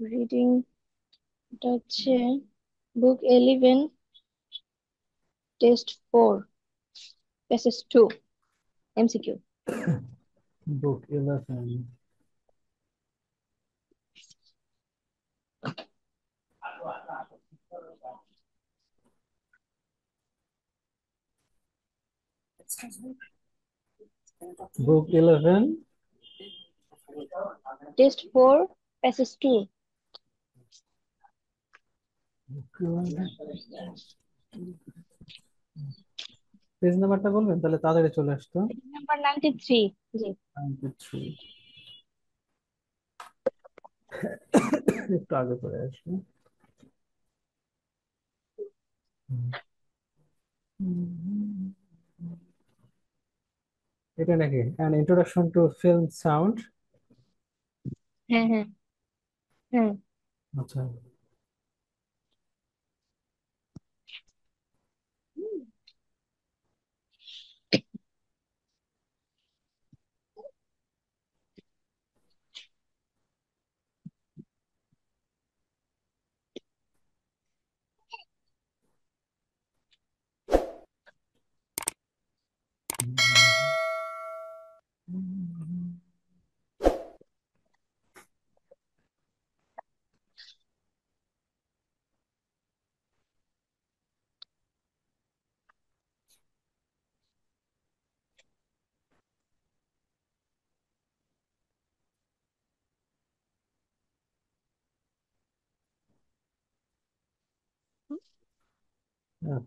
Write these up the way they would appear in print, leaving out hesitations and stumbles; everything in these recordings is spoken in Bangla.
রিডিং, এটা হচ্ছে বুক 11, test 4, passage 2, MCQ. Book 11. Book 11. Test 4, passage 2। Page নাম্বারটা বলবেন তাহলে তাড়াতাড়ি চলে আসতো। নাম্বার 93। জি। 93। একটু আগে চলে আসবে। এটা নাকি an introduction to film sound। হ্যাঁ, হ্যাঁ, হ্যাঁ। আচ্ছা।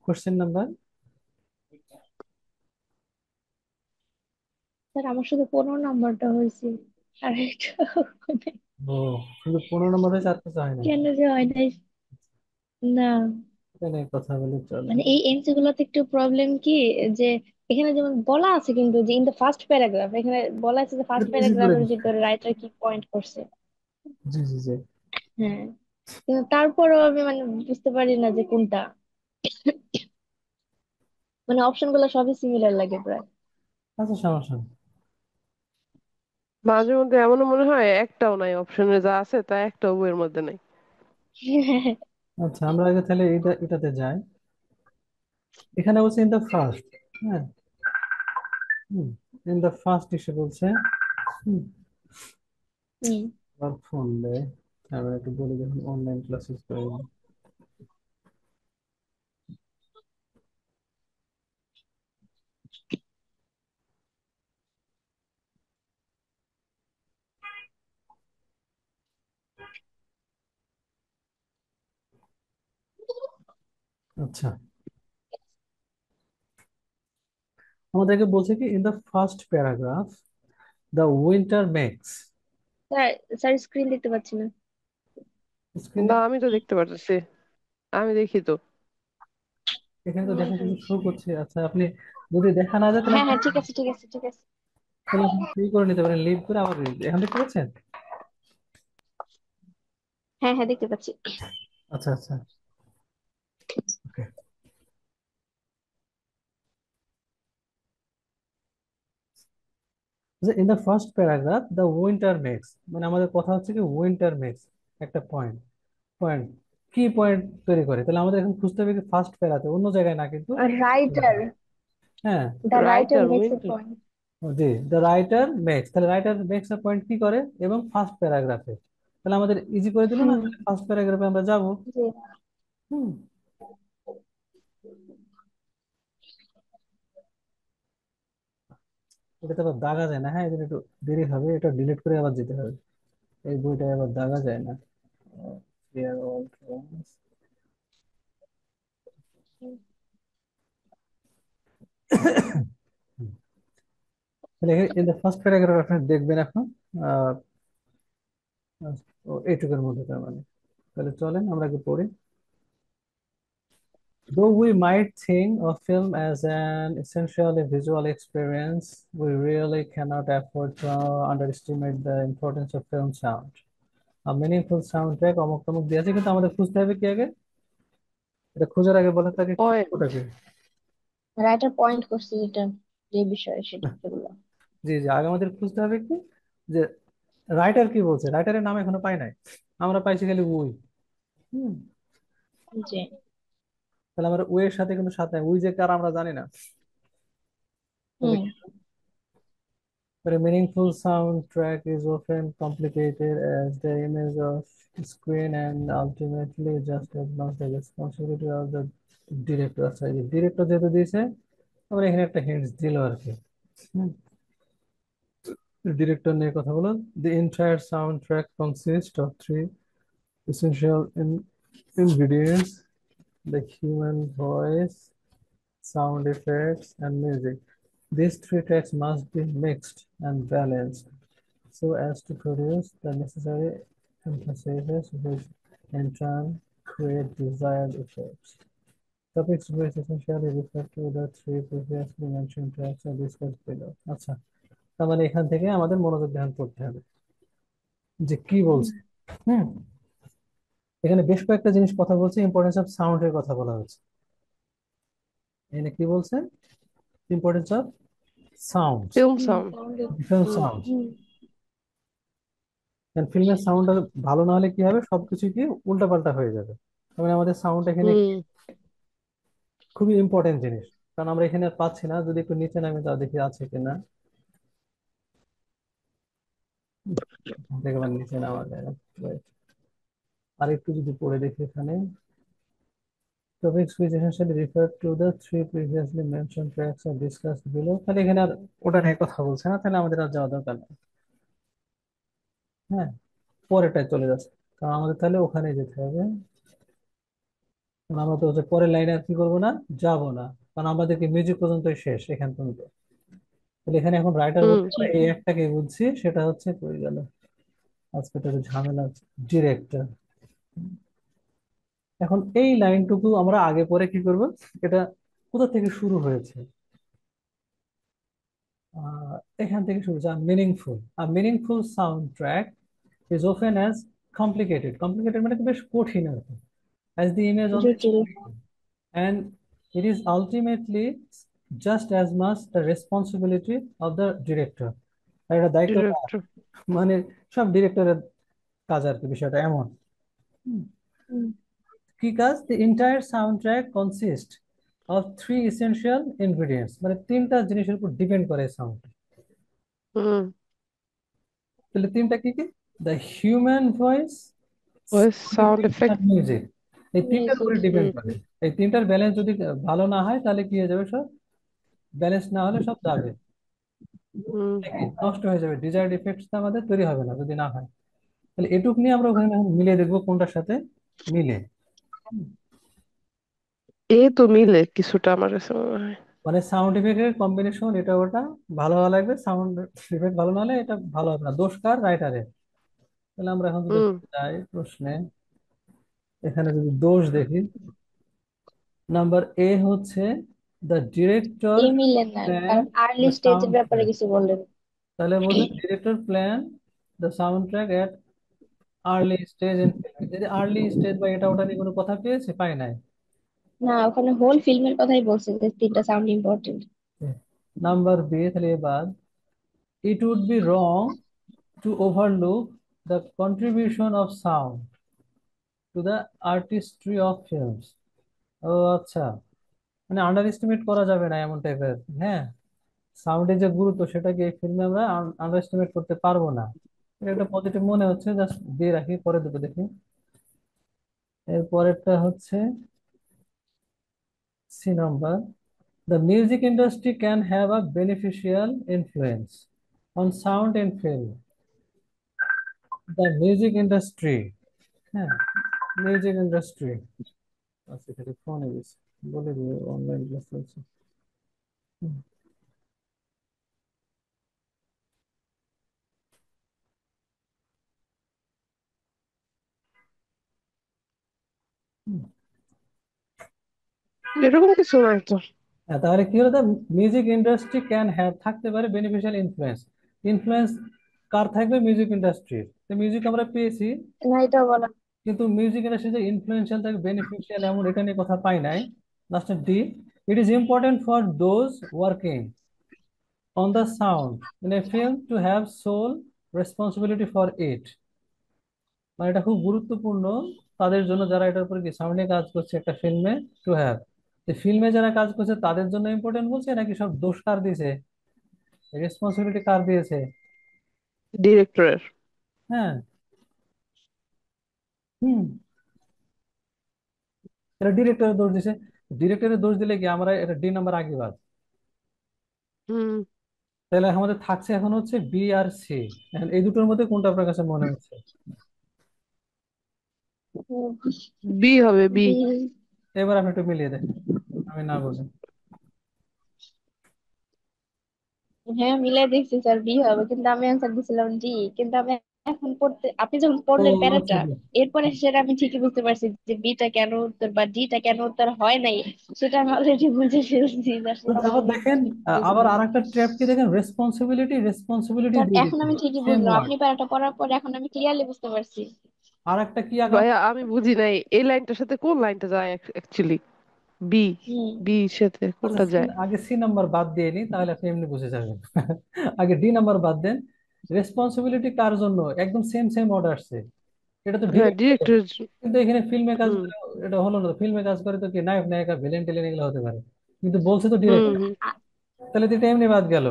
Question number. স্যার আমার শুধু 15 নাম্বারটা হয়েছে, আর একটা নেই। ও, শুধু 15 নম্বরে 4 পেজ হয় না। কেন যে হয় নাই? না, এখানে কথা বলে চলে। মানে এই এমসি গুলোতে একটু প্রবলেম কি, যে এখানে যেমন বলা আছে কিন্তু যে ইন দ্য ফার্স্ট প্যারাগ্রাফ, এখানে বলা আছে যে ফার্স্ট ইজি করে প্যারাগ্রাফের দিচ্ছে। ভিতরে রাইটার কি পয়েন্ট করছে। জি জি জি। হ্যাঁ, কিন্তু তারপরেও আমি মানে বুঝতে পারি না যে কোনটা, মানে অপশন গুলো সবই সিমিলার লাগে প্রায়। আচ্ছা, সমস্যা নেই। মাঝে মধ্যে এমনও মনে হয় একটাও নাই, অপশনে যা আছে তা একটাও বইয়ের মধ্যে নাই। আচ্ছা, আমরা আগে তাহলে এটাতে যাই। এখানে বলছে ইন দ্য ফার্স্ট। হ্যাঁ। ইন দ্য ফার্স্ট এসে বলছে। হুম। হুম। আবার ফোন দেয়। আমরা একটু বলি যখন অনলাইন ক্লাসেস করি। আচ্ছা, আমাদেরকে বলছে কি in the first paragraph the winter makes. Sir, sir screen দেখতে পাচ্ছি না। স্ক্রিন। না, আমি তো দেখতে পারতেছি, আমি দেখি তো। এখানে তো দেখা কিন্তু শো করছে। আচ্ছা, আপনি যদি দেখা না যায় তাহলে হ্যাঁ, হ্যাঁ, ঠিক আছে, ঠিক আছে, ঠিক আছে। তাহলে আপনি কি করে নিতে পারেন, লিভ করে আবার read। এখন দেখতে পাচ্ছেন? হ্যাঁ, হ্যাঁ, দেখতে পাচ্ছি। আচ্ছা আচ্ছা। Okay. In the first paragraph the winter makes, মানে আমাদের কথা হচ্ছে কি উইন্টার মেক্স একটা পয়েন্ট। পয়েন্ট কি পয়েন্ট তৈরি করে, তাহলে আমাদের এখন খুঁজতে হবে কি ফার্স্ট প্যারাতে, অন্য জায়গায় না কিন্তু। রাইটার, হ্যাঁ। The writer writer makes a winter. Point. জি, দ্য রাইটার মেক্স, তাহলে রাইটার মেক্স আ পয়েন্ট কি করে এবং ফার্স্ট প্যারাগ্রাফে, তাহলে আমাদের ইজি করে দিল না, হুম। ফার্স্ট প্যারাগ্রাফে আমরা যাব। জি। হুম। এটা তো আবার দাগা যায় না, হ্যাঁ, এটা একটু দেরি হবে, এটা ডিলিট করে আবার যেতে হবে। এই বইটা আবার দাগা যায় না। Clear all drawings। তাহলে ইন দ্য ফার্স্ট প্যারাগ্রাফ আপনি দেখবেন এখন। আহ, এইটুকুর মধ্যে তার মানে। তাহলে চলেন আমরা কি পড়ি। Though we might think of film as an essentially visual experience, we really cannot afford to underestimate the importance of film sound. A meaningful soundtrack অমুক তমুক দিয়ে আছে, কিন্তু আমাদের খুঁজতে হবে কি আগে, এটা খোঁজার আগে বলেন তাকে পয়েন্ট। ওটাকে। রাইটার পয়েন্ট করছে যেটা, যে বিষয়ে সেটা সেগুলো। জি জি, আগে আমাদের খুঁজতে হবে কি, যে রাইটার কি বলছে? রাইটারের নাম এখনো পাই নাই, আমরা পাইছি খালি উই। হুম। জি। তাহলে আমরা উই এর সাথে কিন্তু সাথে উই যে কার আমরা জানি না। তো হুম। দেখি, but a meaningful soundtrack is often complicated as the image of screen and ultimately just as much the responsibility of the director. আচ্ছা, এই ডিরেক্টর যেহেতু দিয়েছে, আমরা এখানে একটা হিন্টস দিল আর কি। ডিরেক্টর নিয়ে কথা বলো। The entire soundtrack consists of three essential ingredients: the human voice, sound effects, and music. These three tracks must be mixed and balanced so as to produce the necessary emphasis which in turn create desired effects. Topics which essentially refer to the three previously mentioned tracks are discussed below. আচ্ছা, তার মানে এখান থেকে আমাদের মনোযোগ ধ্যান করতে হবে যে কি হুম। বলছে। হুম। এখানে বেশ কয়েকটা জিনিস কথা বলছে, ইম্পর্টেন্স অফ সাউন্ডের কথা বলা হচ্ছে। এখানে কি বলছে? Importance of sounds, film hmm, sound. তাহলে ডিফারেন্ট হুম। সাউন্ডস। হুম। ফিল্মের সাউন্ড ভালো না হলে কি হবে, সবকিছু কি উল্টাপাল্টা হয়ে যাবে। তার মানে আমাদের সাউন্ড এখানে হুম। খুবই ইম্পর্টেন্ট জিনিস, কারণ আমরা এখানে আর পাচ্ছি না। যদি একটু নিচে নামি তা দেখি আছে কিনা। দেখবার নিচে নামা যায় না। Right. আর একটু যদি পড়ে দেখি এখানে, topics which essentially refer to the three previously mentioned tracks are discussed below, তাহলে এখানে আর ওটা নিয়ে কথা বলছে না, তাহলে আমাদের আর যাওয়া দরকার নেই। হ্যাঁ, পরেরটায় চলে যাচ্ছে, কারণ আমাদের তাহলে ওখানে যেতে হবে। কারণ আমরা তো হচ্ছে পরের লাইনে আর কি করবো না, যাবো না, কারণ আমাদেরকে মিউজিক পর্যন্তই শেষ এখান পর্যন্ত। তাহলে এখানে এখন রাইটার হুম। বলতে জি। আমরা এই একটাকে বুঝছি, সেটা হচ্ছে কই গেল, আজকে তো একটু ঝামেলা আছে, ডিরেক্টর। এখন এই লাইনটুকু আমরা আগে পরে কি করব, এটা কোথা থেকে শুরু হয়েছে? আহ, এখান থেকে শুরু হচ্ছে মিনিংফুল। আর meaningful sound track is often as complicated মানে কি বেশ কঠিন আর কি, as the image on the জটিল। screen, and it is ultimately just as much the responsibility of the director. আর এটা দায়িত্ব কার? ডিরেক্টর। মানে সব ডিরেক্টরের কাজ আর কি, বিষয়টা এমন। হুম। হুম। কি কাজ? the entire soundtrack consists of three essential ingredients, মানে তিনটা জিনিসের উপর ডিপেন্ড করে সাউন্ড। হুম। তাহলে তিনটা কি কি? The human voice, voice, sound effect. Music. এই তিনটার মিউজিক। উপরে ডিপেন্ড হুম। করে। এই তিনটার ব্যালেন্স যদি ভালো না হয় তাহলে কি হয়ে যাবে, সব ব্যালেন্স না হলে সব যাবে, হুম। নষ্ট হয়ে যাবে, ডিজায়ার্ড ইফেক্টস আমাদের তৈরি হবে না যদি না হয়। তাহলে এটুক নিয়ে আমরা ওখানে এখন মিলিয়ে দেখবো কোনটার সাথে মিলে। এ তো মিলে কিছুটা আমার কাছে মনে হয়। মানে সাউন্ড ইফেক্টের কম্বিনেশন এটা ওটা ভালো হওয়া লাগবে, সাউন্ড ইফেক্ট ভালো না হলে এটা ভালো হবে না, দোষ কার? রাইটারের। তাহলে আমরা এখন যদি হুম। যাই প্রশ্নে, এখানে যদি দোষ দেখি, নাম্বার এ হচ্ছে দ্য ডিরেক্টর এ মিলেন না, প্ল্যান কারণ আর্লি দ্য স্টেজের সাউন্ড ব্যাপারে ট্র্যাক। কিছু বললেন। তাহলে বলছে director plan the sound track at early stage in film. যদি আর্লি স্টেজ বা এটা ওটা নিয়ে কোনো কথা পেয়েছে, পাই নাই। না, ওখানে হোল ফিল্মের কথাই বলছে যে তিনটা সাউন্ড ইম্পর্টেন্ট। নাম্বার বি, তাহলে এবার it would be wrong to overlook the contribution of sound to the artistry of films. ও আচ্ছা, মানে আন্ডার এস্টিমেট করা যাবে না এমন টাইপের। হ্যাঁ, সাউন্ডের যে গুরুত্ব সেটাকে এই ফিল্মে আমরা আন্ডার এস্টিমেট করতে পারবো না। এটা একটা পজিটিভ মনে হচ্ছে, জাস্ট দিয়ে রাখি, পরে দুটো দেখি। এর পরেরটা হচ্ছে C number, the music industry can have a beneficial influence on sound and film. The music industry, হ্যাঁ, মিউজিক ইন্ডাস্ট্রি। আচ্ছা, এখানে ফোনে গেছে, বলে দিও অনলাইন ক্লাস চলছে। হুম, হুম। এরকম কিছু নাই তো। হ্যাঁ, তাহলে কি হলো? মিউজিক ইন্ডাস্ট্রি ক্যান হ্যাভ, থাকতে পারে বেনিফিশিয়াল ইনফ্লুয়েন্স। ইনফ্লুয়েন্স কার থাকবে? মিউজিক ইন্ডাস্ট্রির। তো মিউজিক আমরা পেয়েছি, না, এটা বলা। কিন্তু মিউজিক ইন্ডাস্ট্রি যে ইনফ্লুয়েন্সিয়াল থাকে, বেনিফিশিয়াল, এমন এটা নিয়ে কথা পাই নাই। লাস্টের D, it is important for those working on the sound in a film to have soul responsibility for it, মানে এটা খুব গুরুত্বপূর্ণ তাদের জন্য যারা এটার উপরে কি সাউন্ডে কাজ করছে একটা ফিল্মে, টু হ্যাভ। ফিল্মে যারা কাজ করছে তাদের জন্য ইম্পর্টেন্ট বলছে, নাকি সব দোষ কার দিয়েছে, রেসপন্সিবিলিটি কার দিয়েছে? ডিরেক্টরের। হ্যাঁ। হুম। এটা ডিরেক্টরের দোষ দিছে। ডিরেক্টরের দোষ দিলে কি আমরা এটা ডি নাম্বার আগে বাদ। হুম। তাহলে আমাদের থাকছে এখন হচ্ছে বি আর সি। এখন এই দুটোর মধ্যে কোনটা আপনার কাছে মনে হচ্ছে? বি হবে, বি। বি। এবার আপনি একটু মিলিয়ে দেখেন, আমি না বুঝি। হ্যাঁ, মিলাই দেখছি স্যার বি হবে, কিন্তু আমি অ্যান্সার দিছিলাম ডি। কিন্তু আমি এখন পড়তে, আপনি যখন ও পড়লেন আচ্ছা প্যারাটা, আচ্ছা। এরপরে সেটা আমি ঠিকই বুঝতে পারছি যে বিটা কেন উত্তর বা ডিটা কেন উত্তর হয় নাই। সেটা আমি অলরেডি বুঝে ফেলছি যে তো আসলে আবার আমাকে দেখেন, আবার বুঝলাম। আরেকটা ট্র্যাপ কি দেখেন, রেসপন্সিবিলিটি রেসপন্সিবিলিটি স্যার দিয়ে এখন দিচ্ছে, আমি ঠিকই সেম বুঝলাম, ওয়ার্ড। আপনি প্যারাটা পড়ার পর এখন আমি ক্লিয়ারলি বুঝতে পারছি। আর একটা কি আগাম। ভাইয়া আমি বুঝি নাই এই লাইনটার সাথে কোন লাইনটা যায় অ্যাকচুয়ালি। বি। হুম। বি সাথে আচ্ছা, কোনটা সি, যায়? আগে সি নাম্বার বাদ দিয়ে নি, তাহলে আপনি এমনি বুঝে যাবেন। আগে ডি নাম্বার বাদ দেন। রেসপন্সিবিলিটি কার জন্য, একদম সেম সেম অর্ডার আসছে, এটা তো হ্যাঁ, ডিরেক্টর। ডিরেক্টর। কিন্তু এখানে ফিল্মে কাজ হুম করে, এটা হলো না। ফিল্মে কাজ করে তো কি নায়ক নায়িকা ভিলেন টিলেন এগুলো হতে পারে, কিন্তু বলছে তো হুম ডিরেক্টর। হুম আ- তাহলে তো এটা এমনি বাদ গেল।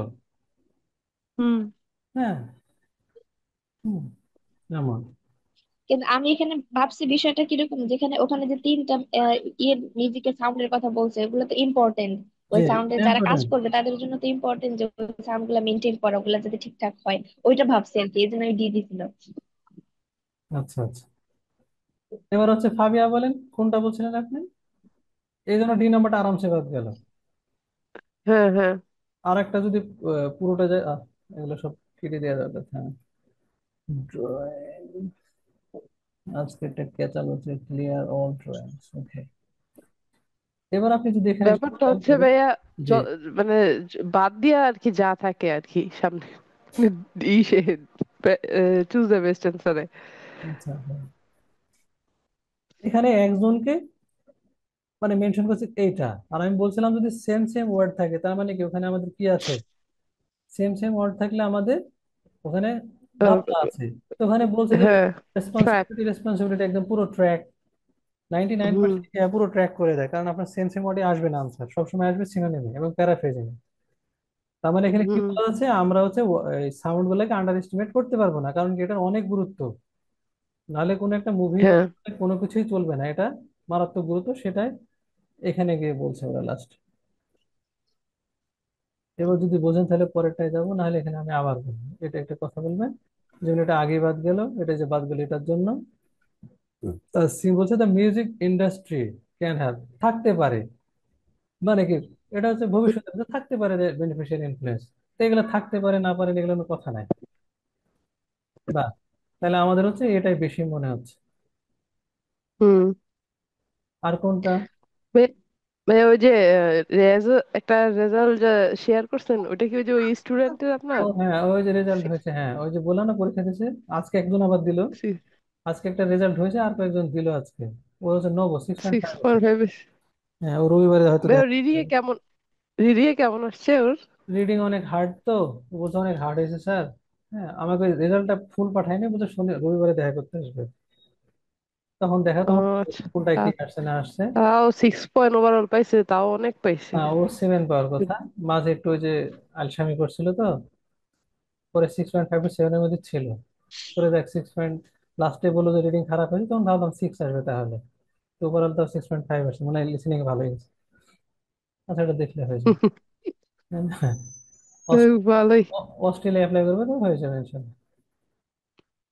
হুম। হ্যাঁ। হুম, এমন। কিন্তু আমি এখানে ভাবছি বিষয়টা কিরকম, যেখানে ওখানে যে তিনটা ইয়ে মিউজিকের সাউন্ডের কথা বলছে, ওগুলো তো ইম্পর্টেন্ট। ওই জি, সাউন্ডে যারা কাজ ইম্পর্টেন্ট। করবে তাদের জন্য তো ইম্পর্টেন্ট যে সাউন্ড গুলা মেনটেন করা, ওগুলা যাতে ঠিকঠাক হয়। ওইটা ভাবছি আর কি, এই জন্য আমি দিয়ে দিছিলাম। আচ্ছা আচ্ছা। এবার হচ্ছে ফাবিয়া, বলেন কোনটা বলছিলেন আপনি? এই জন্য ডি নাম্বারটা আরামসে বাদ গেল। হ্যাঁ হ্যাঁ। আর একটা যদি পুরোটা যায়, এগুলো সব কেটে দেওয়া যাবে। হ্যাঁ, ড্রয়িং, আজকে একটা ক্যাচাল হচ্ছে ক্লিয়ার অল ড্রয়িংস, ওকে। এবার আপনি যদি এখানে একটু ব্যাপারটা খেয়াল হচ্ছে করেন। ভাইয়া, জি। মানে বাদ দিয়া আর কি যা থাকে আর কি সামনে ইসে চুজ দ্য বেস্ট অ্যান্সারে। আচ্ছা, হ্যাঁ। এখানে একজনকে মানে মেনশন করছে এইটা, আর আমি বলছিলাম যদি সেম সেম ওয়ার্ড থাকে তার মানে কি ওখানে আমাদের কি আছে, সেম সেম ওয়ার্ড থাকলে আমাদের ওখানে যাত্রা আছে। তো ওখানে বলছে যে হ্যাঁ, ট্র্যাক। রেসপন্সিবিলিটি রেসপন্সিবিলিটি একদম পুরো ট্র্যাক, হুম 99% পুরো ট্র্যাক করে দেয়, কারণ আপনার সেম সেম ওয়ার্ডে আসবে না আনসার, সবসময় আসবে সিনোনিমে এবং প্যারাফ্রেজিং। তার মানে এখানে কি হুম। বলা যাচ্ছে, আমরা হচ্ছে এই সাউন্ড গুলোকে আন্ডার এস্টিমেট করতে পারবো না, কারণ কি এটার অনেক গুরুত্ব। নাহলে কোনো একটা মুভি বা হ্যাঁ। কোনো কিছুই চলবে না, এটা মারাত্মক গুরুত্ব, সেটাই এখানে গিয়ে বলছে ওরা লাস্ট। এবার যদি বোঝেন তাহলে পরেরটায় যাবো, নাহলে এখানে আমি আবার বলবো। এটা একটা কথা বলবেন, যেমন এটা আগে বাদ গেল, এটা যে বাদ গেল এটার জন্য। সি বলছে the music industry can have, থাকতে পারে, মানে কি এটা হচ্ছে ভবিষ্যতে যে থাকতে পারে বেনিফিশিয়াল ইনফ্লুয়েন্স। তো এগুলো থাকতে পারে না পারে এগুলো কোনো কথা নাই, বা তাহলে আমাদের হচ্ছে এটাই বেশি মনে হচ্ছে। হুম। আর কোনটা? ভাই ওই যে একটা রেজাল্ট শেয়ার করছেন, ওটা কি ওই যে ওই স্টুডেন্টের ও আপনার? হ্যাঁ, ওই যে রেজাল্ট হয়েছে, হ্যাঁ ওই যে বললাম না পরীক্ষা দিয়েছে, আজকে একজন আবার দিল। আজকে একটা রেজাল্ট হয়েছে, আর কয়েকজন দিল আজকে। ও হচ্ছে নব 6.5। 6.5। হ্যাঁ, ও রবিবারে হয়তো ভাই দেখা। রিডিয়ে কেমন, রিডিয়ে কেমন আসছে ওর? রিডিং অনেক হার্ড তো, ও বলছে অনেক হার্ড হয়েছে স্যার। হ্যাঁ, আমাকে রেজাল্টটা ফুল পাঠায়নি, বলছে শনি রবিবারে দেখা করতে আসবে, তখন দেখা ও তখন আচ্ছা। কোনটায় কি তা- আসছে না আসছে। তাও 6 পয়েন্ট ওভারঅল পাইছে, তাও অনেক পাইছে। ও 7 পাওয়ার কথা, মাঝে একটু ওই যে আলসামি করছিল তো, পরে 6.5 7-এর মধ্যে ছিল। করে দেখ 6 পয়েন্ট, লাস্টে বললো যে রিডিং খারাপ হয়েছে, তখন ভাবলাম 6 আসবে তাহলে। তো ওভারঅল তো 6.5 আসছে, মানে লিসেনিং ভালোই হয়েছে। আচ্ছা, এটা দেখলে হয়ে যাবে। হ্যাঁ, ভালোই। অস্ট্রেলিয়া অ্যাপ্লাই করবে তো হয়ে যাবে ইনশাল্লাহ।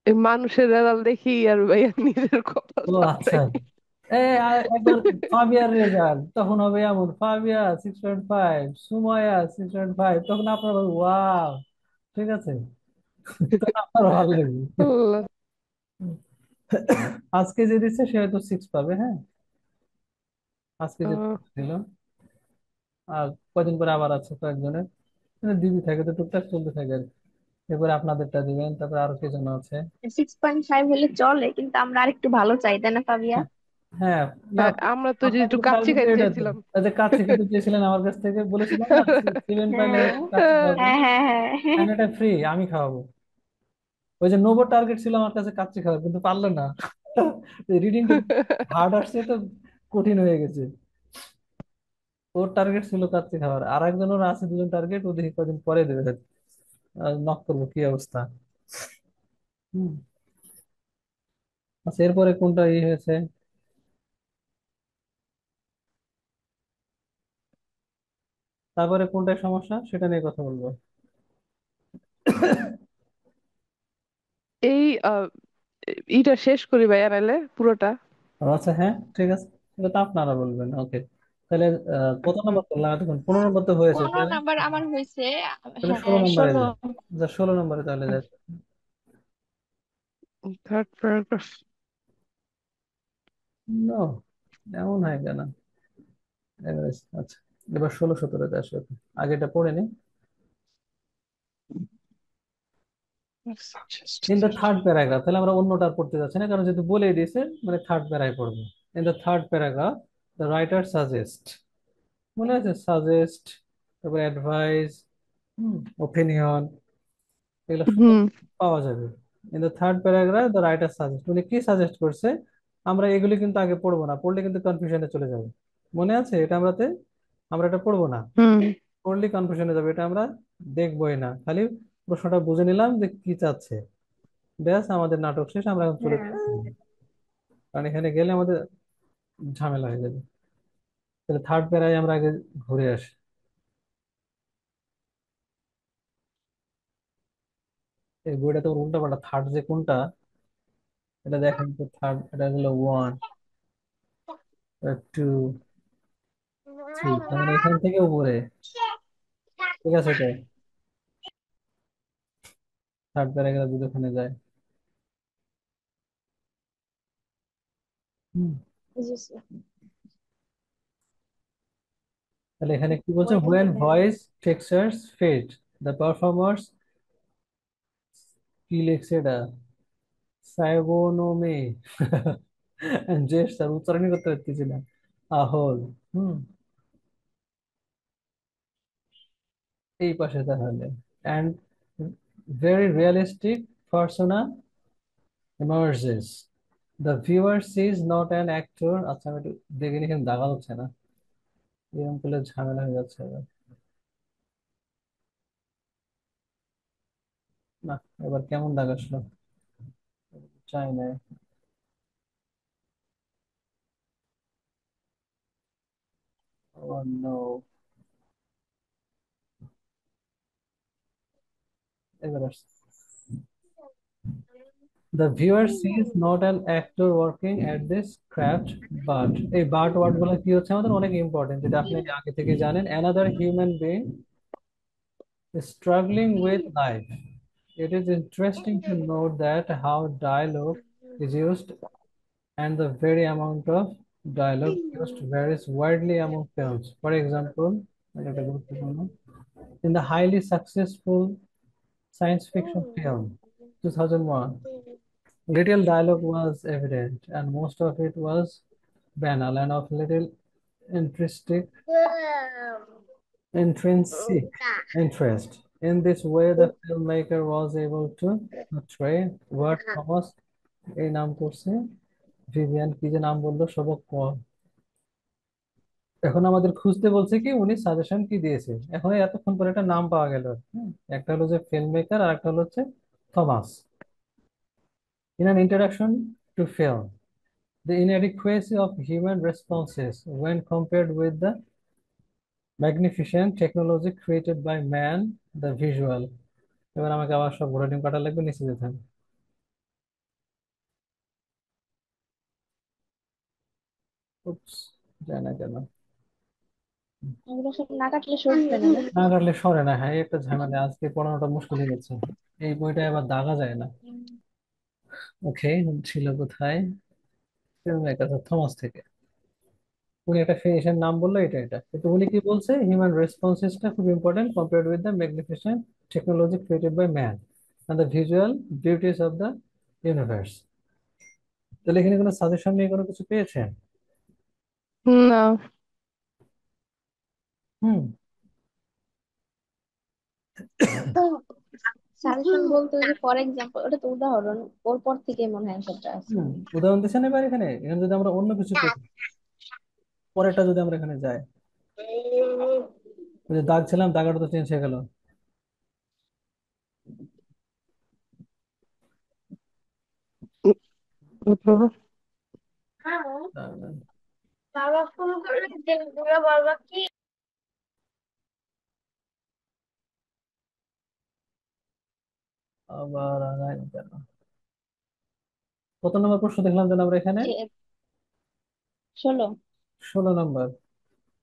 এই মানুষের রেজাল্ট দেখি আর ভাইয়া নিজের কপাল ও আচ্ছা। চাপড়াই। একবার ফাবিয়ার রেজাল্ট তখন হবে এমন, ফাবিয়া 6.5, সুমাইয়া 6.5, তখন আপনার ওয়াও, ঠিক আছে, তখন আপনার ভালো লাগবে। আল্লাহ। আজকে যে দিচ্ছে সে হয়তো 6 পাবে, হ্যাঁ, আজকে যে আহ, দিল। আর কদিন পরে আবার আছে কয়েকজনের, মানে দিবি থাকে তো টুকটাক চলতে থাকে আর কি। এরপরে আপনাদেরটা দিবেন, তারপরে আরো কে যেন আছে। 6.5 হলে চলে, কিন্তু আমরা আরেকটু ভালো চাই, তাই না ফাবিয়া? হ্যাঁ, না, আমরা তো যে আপনার একটু কিন্তু কাচ্চি টার্গেট খাইতে এটা তো, চাইছিলাম। এই যে কাছে খেতে চেয়েছিলেন আমার কাছ থেকে, বলেছিলাম না 7 পাইলে হ্যাঁ কাছে খাওয়াবো। হ্যাঁ হ্যাঁ হ্যাঁ। এটা ফ্রি, আমি খাওয়াবো। ওই যে নোবো টার্গেট ছিল আমার কাছে কাচ্চি খাওয়ার, কিন্তু পারলো না। রিডিংটা হার্ড আসছে তো, কঠিন হয়ে গেছে। ওর টার্গেট ছিল কাচ্চি খাওয়ার, আর একজনের আছে দুজন টার্গেট, ও দেখি কদিন পরে দেবে। নক করবো, কি অবস্থা। হুম। আচ্ছা, এরপরে কোনটা হয়েছে, তারপরে কোনটায় সমস্যা সেটা নিয়ে কথা বলবো। এই ইটা শেষ করি ভাইয়া, নাহলে পুরোটা। আচ্ছা, হ্যাঁ, ঠিক আছে, এটা তো আপনারা বলবেন। ওকে, তাহলে কত হুম। নম্বর করলাম এতক্ষণ? 15 নম্বর তো হয়েছে 15 তাহলে। নাম্বার আমার হয়েছে। তাহলে ষোলো হ্যাঁ, নম্বরে 16। যায়। 16 নম্বরে তাহলে যায়। Third paragraph. নো, এমন হয় কেন? আচ্ছা, এবার 16 17-তে আসো। আগেটা পড়ে নি। ইন দ্য থার্ড প্যারাগ্রাফ, তাহলে আমরা অন্যটা আর পড়তে যাচ্ছি না, কারণ যেহেতু বলেই দিয়েছে, মানে থার্ড প্যারায় পড়বো। In the third paragraph, the writer suggest, মনে আছে? সাজেস্ট, তারপর অ্যাডভাইস, ওপিনিয়ন, এগুলো সব হুম। পাওয়া যাবে। In the third paragraph the writer suggest, উনি কি সাজেস্ট করছে, আমরা এগুলি কিন্তু আগে পড়বো না, পড়লে কিন্তু কনফিউশনে চলে যাবে। মনে আছে এটা আমরা এটা পড়বো না, হুম। পড়লে কনফিউশনে যাবে, এটা আমরা দেখবোই না, খালি প্রশ্নটা বুঝে নিলাম যে কি চাচ্ছে, ব্যাস আমাদের নাটক শেষ, আমরা এখন চলে যাবো। কারণ এখানে গেলে আমাদের ঝামেলা হয়ে যাবে। তাহলে থার্ড প্যারায় আমরা আগে ঘুরে আসি। এই বইটা তো উল্টা পাল্টা, থার্ড যে কোনটা এটা দেখেন তো। থার্ড এটা হলো 1, 2, 3, তার মানে এখান থেকে উপরে, ঠিক আছে তো? থার্ড প্যারাগ্রাফ যদি ওখানে যায়। হুম। জি স্যার। তাহলে এখানে কি বলছে, ওয়েট হোয়েন করবেন। Voice textures fade, the performers, কি লিখছে এটা, সাইগোনোমে, জেস্ট, আর উচ্চারণই করতে পারতেছি না, আহোল। হুম। এই পাশে তাহলে, and very realistic persona emerges. The viewer sees not an actor, আচ্ছা আমি একটু দেখে নিই, এখানে দাগা হচ্ছে না, এরকম করলে ঝামেলা হয়ে যাচ্ছে এবার। না, এবার কেমন দাগ আসলো, চাই না। Oh no, এবার আসছে। The viewer sees not an actor working at this craft, but এই বাট ওয়ার্ড গুলো কি হচ্ছে আমাদের অনেক ইম্পর্টেন্ট, যেটা আপনি আগে থেকে জানেন, another human being is struggling with life. It is interesting to note that how dialogue is used and the very amount of dialogue used varies widely among films. For example, এটা গুরুত্বপূর্ণ, in the highly successful science fiction film 2001, little dialogue was evident, and most of it was banal and of little intrinsic intrinsic interest. In this way, the filmmaker was able to portray what Thomas এই নাম করছে, ভিভিয়ান কি যে নাম বললো, সবক পল। এখন আমাদের খুঁজতে বলছে কি উনি সাজেশন কি দিয়েছে, এখন এই এতক্ষণ পরে একটা নাম পাওয়া গেল। একটা হলো যে ফিল্ম মেকার, আর একটা হলো হচ্ছে Thomas. In an introduction to film, the inadequacy of human responses when compared with the magnificent technology created by man, the visual। এবার আমাকে আবার সব ঘোরা ডিম কাটা লাগবে, নিচে যেতে হবে। উপস, যায় না কেন? এগুলো সব না কাটলে সরবে না না? না কাটলে সরে না, হ্যাঁ, এই একটা ঝামেলা, আজকে পড়ানোটা মুশকিল হয়ে যাচ্ছে। এই বইটা আবার দাগা যায় না। ওকে, ছিল কোথায়, ফিল্ম মেকার থমাস থেকে। উনি একটা ফিনিশের নাম বললো, এটা কিন্তু উনি কি বলছে, হিউম্যান রেসপন্সেসটা খুব important compared with the magnificent technology created by man and the visual beauties of the universe। তাহলে এখানে কোনো সাজেশন নিয়ে কোনো কিছু পেয়েছেন? না। হুম। সাজেশন বলতে ওই যে ফর এক্সাম্পল, ওটা তো উদাহরণ, ওর পর থেকে মনে হয় অ্যান্সারটা আছে। হুম, উদাহরণ দিচ্ছেন এবার এখানে এখানে যদি আমরা অন্য কিছু করি, পরেরটা যদি আমরা এখানে যাই, ওই যে দাগ ছিলাম, দাগাটা তো চেঞ্জ হয়ে গেল। বাবা ফোন করে দেখবো বাবা কি। আবার আগাই কেন? কত নম্বর প্রশ্ন দেখলাম যেন আমরা এখানে? 16। 16 নম্বর।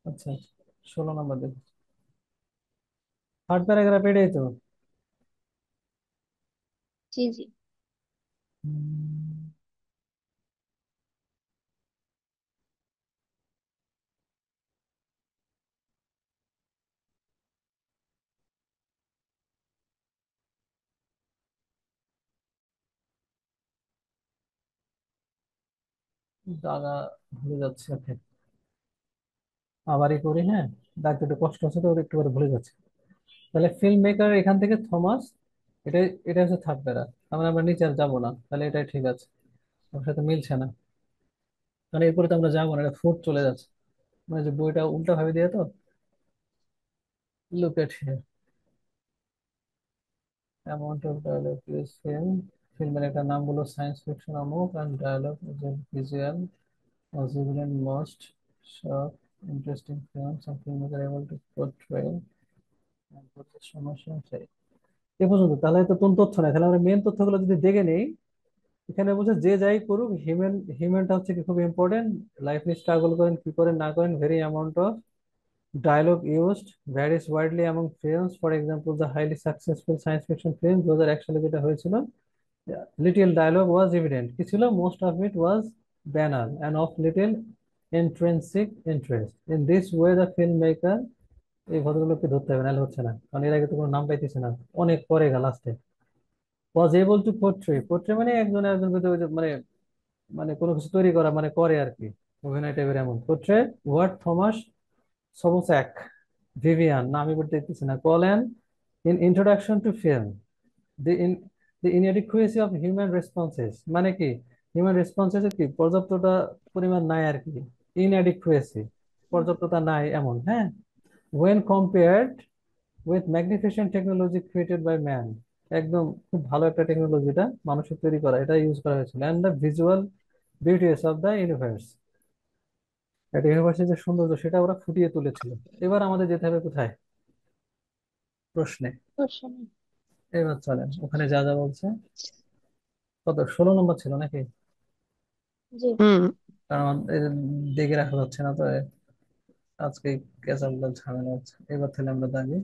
আচ্ছা আচ্ছা, 16 নম্বর দেখি। থার্ড প্যারাগ্রাফ এটাই তো। জি জি। হুম, দাগা ভুলে যাচ্ছে, ওকে আবারই করি। হ্যাঁ, দাগটা একটু কষ্ট হচ্ছে তো, ওটা একটু করে ভুলে যাচ্ছে। তাহলে ফিল্ম মেকার এখান থেকে থমাস, এটা এটা হচ্ছে থার্ড প্যারা। আমরা নিচে আর যাবো না, তাহলে এটাই ঠিক আছে। ওর সাথে মিলছে না, মানে এরপরে তো আমরা যাবো না, এটা ফোর্থ চলে যাচ্ছে। মানে যে বইটা উল্টা ভাবে দিয়ে তো। Look at here, amount of dialogue is film. ফিল্মের একটা নাম বলো সায়েন্স ফিকশন অমুক, and dialogue is visual possible and most sharp, interesting film, some filmmaker able to portray and portray সমস্যা চাই। এ পর্যন্ত তাহলে তো কোন তথ্য নাই, তাহলে আমরা মেন তথ্যগুলো যদি দেখে নেই, এখানে বলছে যে যাই করুক, হিউম্যানটা হচ্ছে কি খুব ইম্পর্টেন্ট। লাইফ নিয়ে স্ট্রাগল করেন কি করেন না করেন, very amount of dialogue used varies widely among films, for example the highly successful science fiction film 2001 সালে যেটা হয়েছিল, লিটল ডায়লগ ওয়াজ এভিডেন্ট। কি ছিল? Most of it was banner and of little intrinsic interest. In this way the filmmaker, এই ভদ্রলোককে ধরতে হবে নাহলে হচ্ছে না, কারণ এর আগে তো কোনো নাম পাইতেছে না, অনেক পরে গেল লাস্টে। was able to portray মানে একজন একজন ভিতরে ওই যে মানে মানে কোনো কিছু তৈরি করা মানে করে আর কি, অভিনয় টাইপের এমন। portray what থমাস সবোস্যাক ভিভিয়ান, না আমি বলতে দিতেছি না, কলেন in introduction to film the in the inadequacy of human responses, মানে কি হিউম্যান রেসপন্সেস কি পর্যাপ্ততা পরিমাণ নাই আর কি, inadequacy পর্যাপ্ততা নাই এমন। হ্যাঁ, when compared with magnificent technology created by man, একদম খুব ভালো একটা টেকনোলজিটা মানুষের তৈরি করা, এটা ইউজ করা হয়েছিল, and the visual beauties of the universe, একটা ইউনিভার্সের যে সৌন্দর্য সেটা ওরা ফুটিয়ে তুলেছিল। এবার আমাদের যেতে হবে কোথায়? প্রশ্নে। সমস্যা নেই। এবার চলেন ওখানে যা যা বলছে। কত, 16 নম্বর ছিল নাকি? জি। হুম। কারণ এই যে দেখে রাখা যাচ্ছে না তো, আজকে কেসাল ঝামেলা হচ্ছে। এবার তাহলে আমরা দাঁড়ি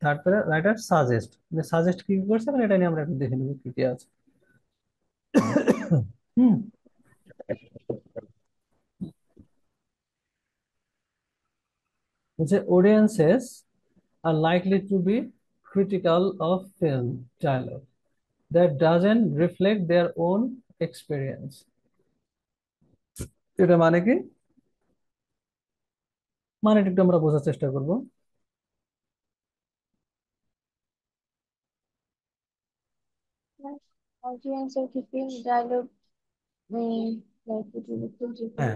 তারপরে রাইটার সাজেস্ট, সাজেস্ট কি কি করছে মানে এটা নিয়ে আমরা একটু দেখে নেবো কি কি আছে। হুম, যে audiences are likely to be critical of film dialogue that doesn't reflect their own experience. এটা মানে কি? মানে একটু আমরা বোঝার চেষ্টা করব। অডিয়েন্সের কি ফিল্ম ডায়লগ লাইক হ্যাঁ,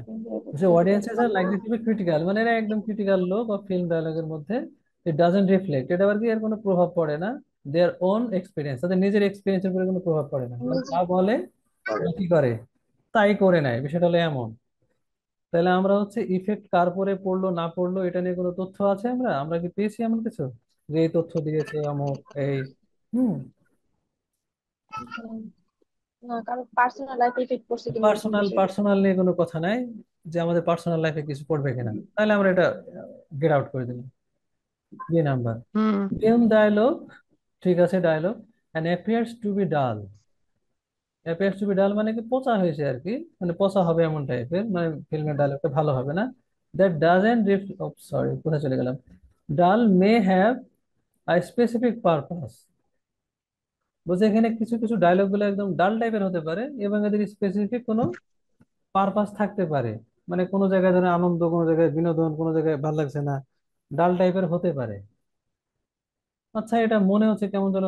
যে audiences are likely to be critical মানে এরা একদম ক্রিটিক্যাল লোক অফ ফিল্ম ডায়ালগের মধ্যে। ইট ডাজন্ট রিফ্লেক্ট, এটা আবার কি এর কোনো প্রভাব পড়ে না দেয়ার ওন এক্সপিরিয়েন্স, তাদের নিজের এক্সপিরিয়েন্সের উপরে কোনো প্রভাব পড়ে না, মানে যা বলে বা কি করে তাই করে নেয়, বিষয়টা হলো এমন। তাহলে আমরা হচ্ছে ইফেক্ট কার পরে পড়লো না পড়লো এটা নিয়ে কোনো তথ্য আছে? আমরা আমরা কি পেয়েছি এমন কিছু যে এই তথ্য দিয়েছে অমুক এই? হুম, না, কারো পার্সোনাল লাইফ ইফেক্ট করছে কিনা এরকম পার্সোনাল বিষয়। পার্সোনাল নিয়ে কোনো কথা নাই যে আমাদের পার্সোনাল লাইফে কিছু পড়বে কিনা, তাহলে আমরা এটা গেট আউট করে দিলাম। 2 নাম্বার, হুম। ফিল্ম ডায়লগ, ঠিক আছে dialogue, and appears to be dull. Appears to be dull মানে কি পচা হয়েছে আর কি, মানে পচা হবে এমন টাইপের, মানে ফিল্মের ডায়লগটা ভালো হবে না। দ্যাট ডাজেন্ট সরি কোথায় চলে গেলাম, ডাল may have a specific purpose. বলছে এখানে কিছু কিছু ডায়লগ গুলো একদম ডাল টাইপের হতে পারে এবং এদের স্পেসিফিক কোনো পারপাস থাকতে পারে, মানে কোনো জায়গায় ধরে আনন্দ, কোনো জায়গায় বিনোদন, কোনো জায়গায় ভালো লাগছে না, ডাল টাইপের হতে পারে। আচ্ছা, এটা মনে হচ্ছে কেমন যেন,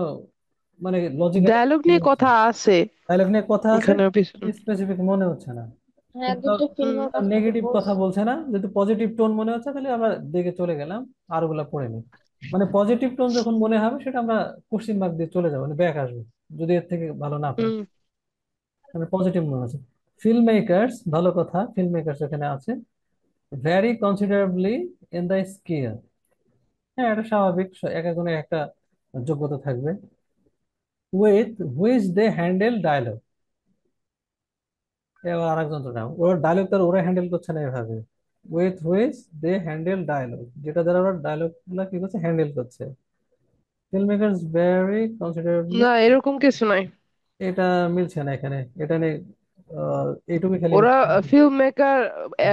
মানে লজিক্যালি ডায়লগ নিয়ে কথা আছে ডায়লগ নিয়ে কথা আছে, এখানে পিছনে। স্পেসিফিক মনে হচ্ছে না। হ্যাঁ, কিন্তু দুটো ফিল্মের কথা তো নেগেটিভ কথা বলছি। বলছে না, যেহেতু পজিটিভ টোন মনে হচ্ছে তাহলে আমরা দেখে চলে গেলাম, আর ওগুলা পড়ে নিই। মানে পজিটিভ টোন যখন মনে হবে সেটা আমরা কোশ্চিন মার্ক দিয়ে চলে যাবো, মানে ব্যাক আসবো যদি এর থেকে ভালো না পাই। হুম। মানে পজিটিভ মনে হচ্ছে। ফিল্ম মেকার্স, ভালো কথা, ফিল্ম মেকার্স এখানে আছে। Vary considerably in the skill. হ্যাঁ, এটা স্বাভাবিক, এক একজনের একটা যোগ্যতা থাকবে। With which they handle dialogue. এবার আরেকজন তো না, ওরা ডায়লগ তার ওরা হ্যান্ডেল করছে না এভাবে। With which they handle dialogue, যেটা দ্বারা ওরা ডায়লগ গুলা কি করছে, হ্যান্ডেল করছে। Film makers vary considerably. না, এরকম কিছু নাই। এটা মিলছে না এখানে, এটা নিয়ে এইটুকু খালি ওরা film maker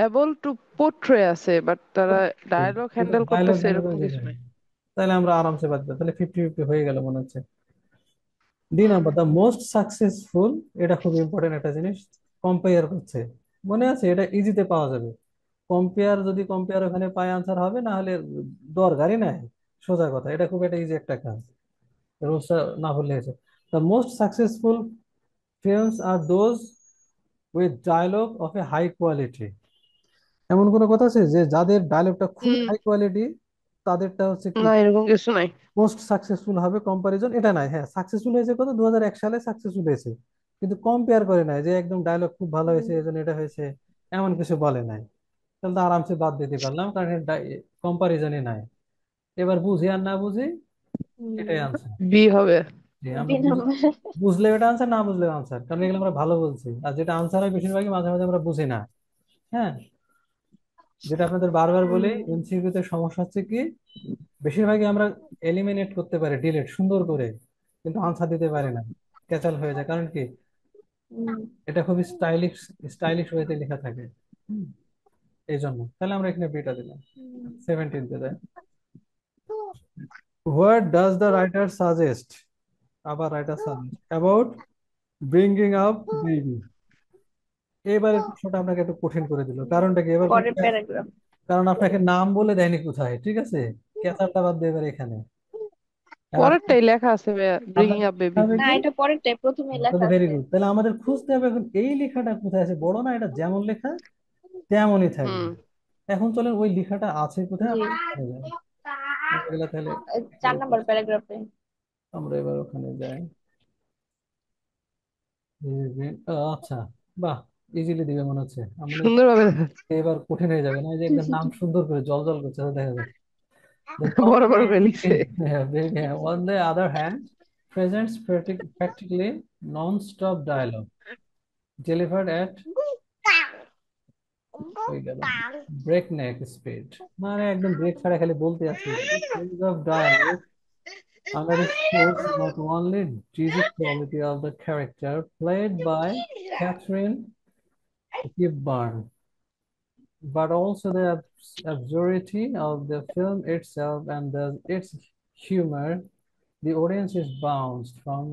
able to portray আছে, বাট তারা ডায়লগ কিন্তু হ্যান্ডেল ডায়লগ করতেছে হ্যান্ডেল এরকম করে কিছু নাই। তাহলে আমরা আরামসে বাদ দিই, তাহলে 50-50 হয়ে গেল মনে হচ্ছে। D number, the most successful. এটা খুব ইম্পর্টেন্ট একটা জিনিস। কম্পেয়ার করছে, মনে আছে, এটা ইজিতে পাওয়া যাবে। কম্পেয়ার, যদি কম্পেয়ার ওখানে পাই আনসার হবে, না হলে দরকারই নাই। সোজা কথা, এটা খুব একটা ইজি একটা কাজ, রুলসটা না ভুললে হয়েছে। The most successful films are those with dialogue of a high quality. এমন কোনো কথা আছে যে যাদের ডায়লগটা খুবই হুম। হাই কোয়ালিটি তাদেরটা হচ্ছে কি না, এরকম কিছু নাই। মোস্ট সাকসেসফুল হবে, কম্পারিজন এটা নাই। হ্যাঁ, সাকসেসফুল হয়েছে কত, 2001 সালে সাকসেসফুল হয়েছে, কিন্তু কম্পেয়ার করে নাই যে একদম ডায়লগ খুব ভালো হয়েছে এই জন্য এটা হয়েছে, এমন কিছু বলে নাই। তাহলে তো আরামসে বাদ দিতে পারলাম, কারণ কম্পারিজনই নাই। এবার বুঝি আর না বুঝি, এটাই আনসার। বি হবে। যে আমরা দুই নম্বর। বুঝলে এটা আনসার, না বুঝলে আনসার, কারণ এগুলো আমরা ভালো বলছি। আর যেটা আনসার হয় বেশিরভাগই মাঝে মাঝে আমরা বুঝি না। হ্যাঁ, যেটা আপনাদের বারবার বলি, এমসিকিউ তে সমস্যা হচ্ছে কি, বেশিরভাগই আমরা এলিমিনেট করতে পারি, ডিলিট সুন্দর করে, কিন্তু আনসার দিতে পারি না, ক্যাচাল হয়ে যায়। কারণ কি, এটা খুবই স্টাইলিশ, স্টাইলিশ ওয়েতে লেখা থাকে। হুম, এই জন্য তাহলে আমরা এখানে বিটা দিলাম। 17 তে দেয়, what does the writer suggest. আবার writer suggest about bringing up baby. এবারের প্রশ্নটা আপনাকে একটু কঠিন করে দিল, কারণটা কি, এবার পরের প্যারাগ্রাফ। কারণ আপনাকে নাম বলে দেয়নি কোথায়, ঠিক আছে, ক্যাচারটা বাদ দিয়ে এবার এখানে। আর পরেরটাই লেখা আছে, ব্রিঙ্গিং আপনাকে আপ করতে বেবি। হবে না, কি, এটা পরেরটাই, প্রথমে লেখা তাহলে ভেরি আছে। গুড, তাহলে আমাদের খুঁজতে হবে এখন এই লেখাটা কোথায় আছে, বড় না, এটা যেমন লেখা তেমনই থাকবে। হুম। এখন চলেন ওই লেখাটা আছে কোথায় জি। আমরা ওখানে যাই। আমরা গেলে তাহলে 4 নম্বর প্যারাগ্রাফে। আমরা এবার ওখানে যাই। আচ্ছা, বাহ, ইজিলি দিবে মনে হচ্ছে আমরা। সুন্দরভাবে এবার কঠিন হয়ে যাবে না, এই যে একদম নাম সুন্দর করে জল জল করছে, দেখা যায়। The বড় বড় company, করে লিখছে। yeah, yeah, on the other hand, presents practically non-stop dialogue delivered at হয়ে গেল ব্রেক নেক স্পিড, মানে একদম ব্রেক ছাড়া খালি বলতে আছে। This range of dialogue underscores not only dizzy quality of the character played by Catherine Hepburn, but also the absurdity of the film itself and its humor. The audience is bounced from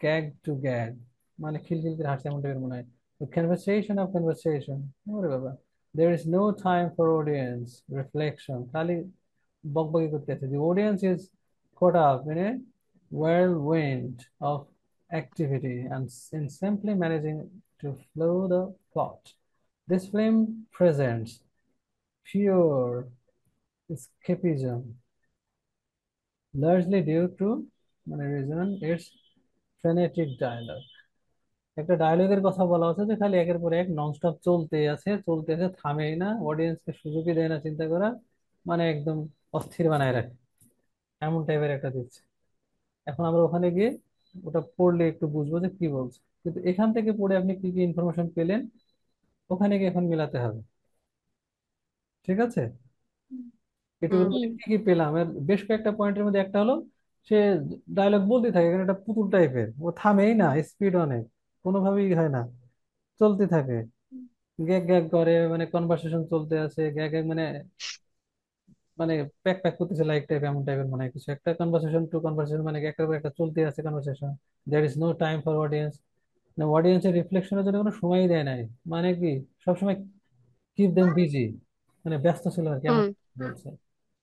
gag to gag, মানে খিলখিল করে হাসতে এমন টাইপের মনে হয়। The conversation of conversation, ওরে বাবা, there is no time for audience reflection, খালি বকবকি করতে আছে। The audience is caught up in a whirlwind of activity and in simply managing to flow the plot. This film presents pure escapism, largely due to মানে reason its frenetic dialogue. একটা ডায়লগের কথা বলা হচ্ছে যে খালি একের পর এক ননস্টপ চলতে আছে, থামেই না, অডিয়েন্সকে সুযোগই দেয় না চিন্তা করা, মানে একদম অস্থির বানায় রাখে, এমন টাইপের একটা দিচ্ছে। এখন আমরা ওখানে গিয়ে ওটা পড়লে একটু বুঝবো যে কি বলছে, কিন্তু এখান থেকে পড়ে আপনি কি কি ইনফরমেশন পেলেন ওখানে গিয়ে এখন মেলাতে হবে, ঠিক আছে। হুম। এটুকুর মধ্যে কি কি পেলাম, এর বেশ কয়েকটা পয়েন্টের মধ্যে একটা হলো সে ডায়লগ বলতে থাকে, এখানে একটা পুতুল টাইপের, ও থামেই না, স্পিড অনেক, কোনোভাবেই হয় না, চলতে থাকে, গ্যাগ গ্যাগ করে, মানে কনভারসেশন চলতে আছে, গ্যাগ গ্যাগ মানে মানে প্যাক প্যাক করতেছে লাইক টাইপ, এমন টাইপের মনে হয় কিছু একটা, কনভারসেশন টু কনভারসেশন, মানে একটার পর একটা চলতে আছে conversation. There is no time for audience, না অডিয়েন্সের রিফ্লেকশনের জন্য কোনো সময়ই দেয় নাই, মানে কি সবসময় কিপ দেম বিজি, মানে ব্যস্ত ছিল আর কি, এমন হুম। বলছে।